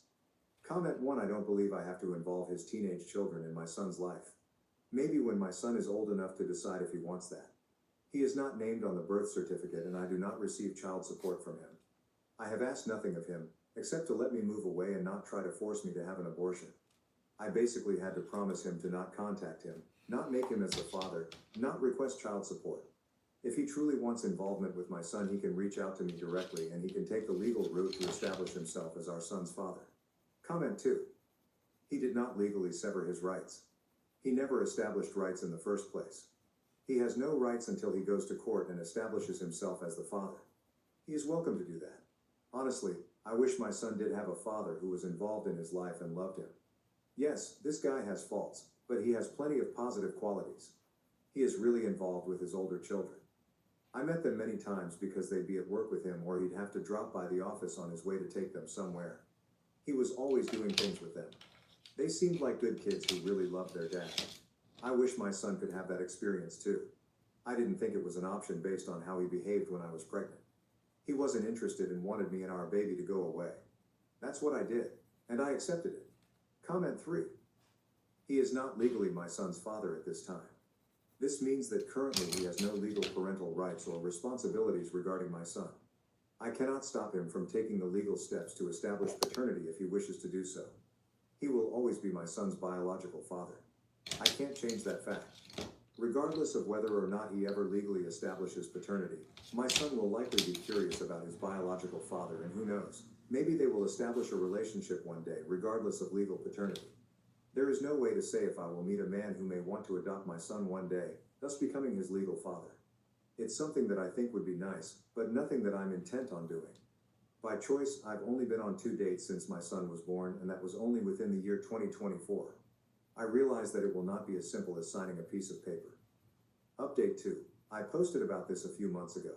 Comment 1. I don't believe I have to involve his teenage children in my son's life. Maybe when my son is old enough to decide if he wants that. He is not named on the birth certificate and I do not receive child support from him. I have asked nothing of him, except to let me move away and not try to force me to have an abortion. I basically had to promise him to not contact him, not make him as the father, not request child support. If he truly wants involvement with my son, he can reach out to me directly and he can take the legal route to establish himself as our son's father. Comment 2. He did not legally sever his rights. He never established rights in the first place. He has no rights until he goes to court and establishes himself as the father. He is welcome to do that. Honestly, I wish my son did have a father who was involved in his life and loved him. Yes, this guy has faults, but he has plenty of positive qualities. He is really involved with his older children. I met them many times because they'd be at work with him or he'd have to drop by the office on his way to take them somewhere. He was always doing things with them. They seemed like good kids who really loved their dad. I wish my son could have that experience too. I didn't think it was an option based on how he behaved when I was pregnant. He wasn't interested and wanted me and our baby to go away. That's what I did, and I accepted it. Comment 3. He is not legally my son's father at this time. This means that currently he has no legal parental rights or responsibilities regarding my son. I cannot stop him from taking the legal steps to establish paternity if he wishes to do so. He will always be my son's biological father. I can't change that fact. Regardless of whether or not he ever legally establishes paternity, my son will likely be curious about his biological father, and who knows, maybe they will establish a relationship one day regardless of legal paternity. There is no way to say if I will meet a man who may want to adopt my son one day, thus becoming his legal father. It's something that I think would be nice, but nothing that I'm intent on doing. By choice, I've only been on 2 dates since my son was born, and that was only within the year 2024. I realize that it will not be as simple as signing a piece of paper. Update 2. I posted about this a few months ago.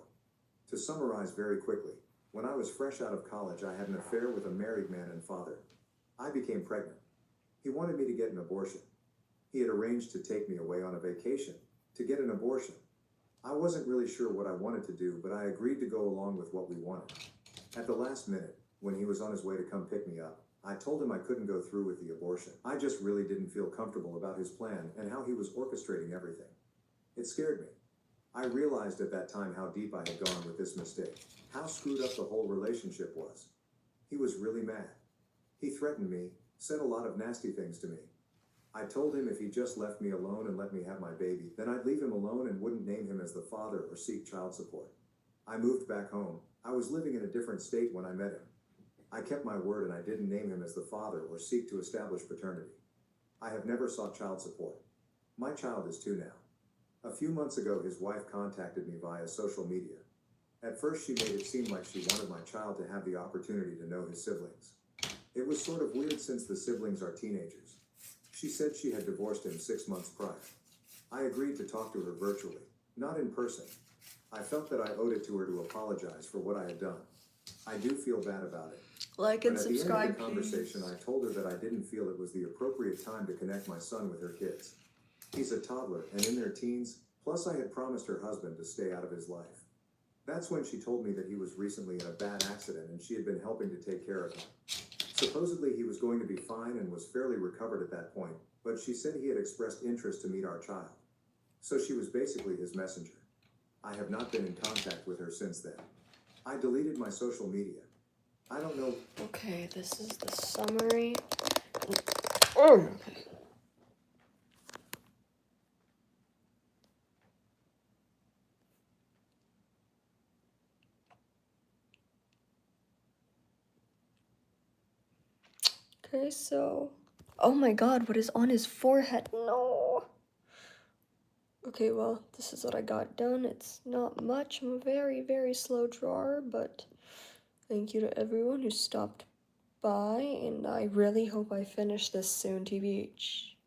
To summarize very quickly, when I was fresh out of college, I had an affair with a married man and father. I became pregnant. He wanted me to get an abortion. He had arranged to take me away on a vacation to get an abortion. I wasn't really sure what I wanted to do, but I agreed to go along with what we wanted. At the last minute, when he was on his way to come pick me up, I told him I couldn't go through with the abortion. I just really didn't feel comfortable about his plan and how he was orchestrating everything. It scared me. I realized at that time how deep I had gone with this mistake, how screwed up the whole relationship was. He was really mad. He threatened me, said a lot of nasty things to me. I told him if he just left me alone and let me have my baby, then I'd leave him alone and wouldn't name him as the father or seek child support. I moved back home. I was living in a different state when I met him. I kept my word and I didn't name him as the father or seek to establish paternity. I have never sought child support. My child is 2 now. A few months ago, his wife contacted me via social media. At first, she made it seem like she wanted my child to have the opportunity to know his siblings. It was sort of weird since the siblings are teenagers. She said she had divorced him 6 months prior. I agreed to talk to her virtually, not in person. I felt that I owed it to her to apologize for what I had done. I do feel bad about it. Like and But at the end subscribe, of the conversation, I told her that I didn't feel it was the appropriate time to connect my son with her kids. He's a toddler and in their teens, plus I had promised her husband to stay out of his life. That's when she told me that he was recently in a bad accident and she had been helping to take care of him. Supposedly he was going to be fine and was fairly recovered at that point, but she said he had expressed interest to meet our child. So she was basically his messenger. I have not been in contact with her since then. I deleted my social media. I don't know. Okay, this is the summary. Okay. Okay, so, oh my god, what is on his forehead? No. Okay, well, this is what I got done. It's not much. I'm a very, very slow drawer, but thank you to everyone who stopped by, and I really hope I finish this soon, TBH.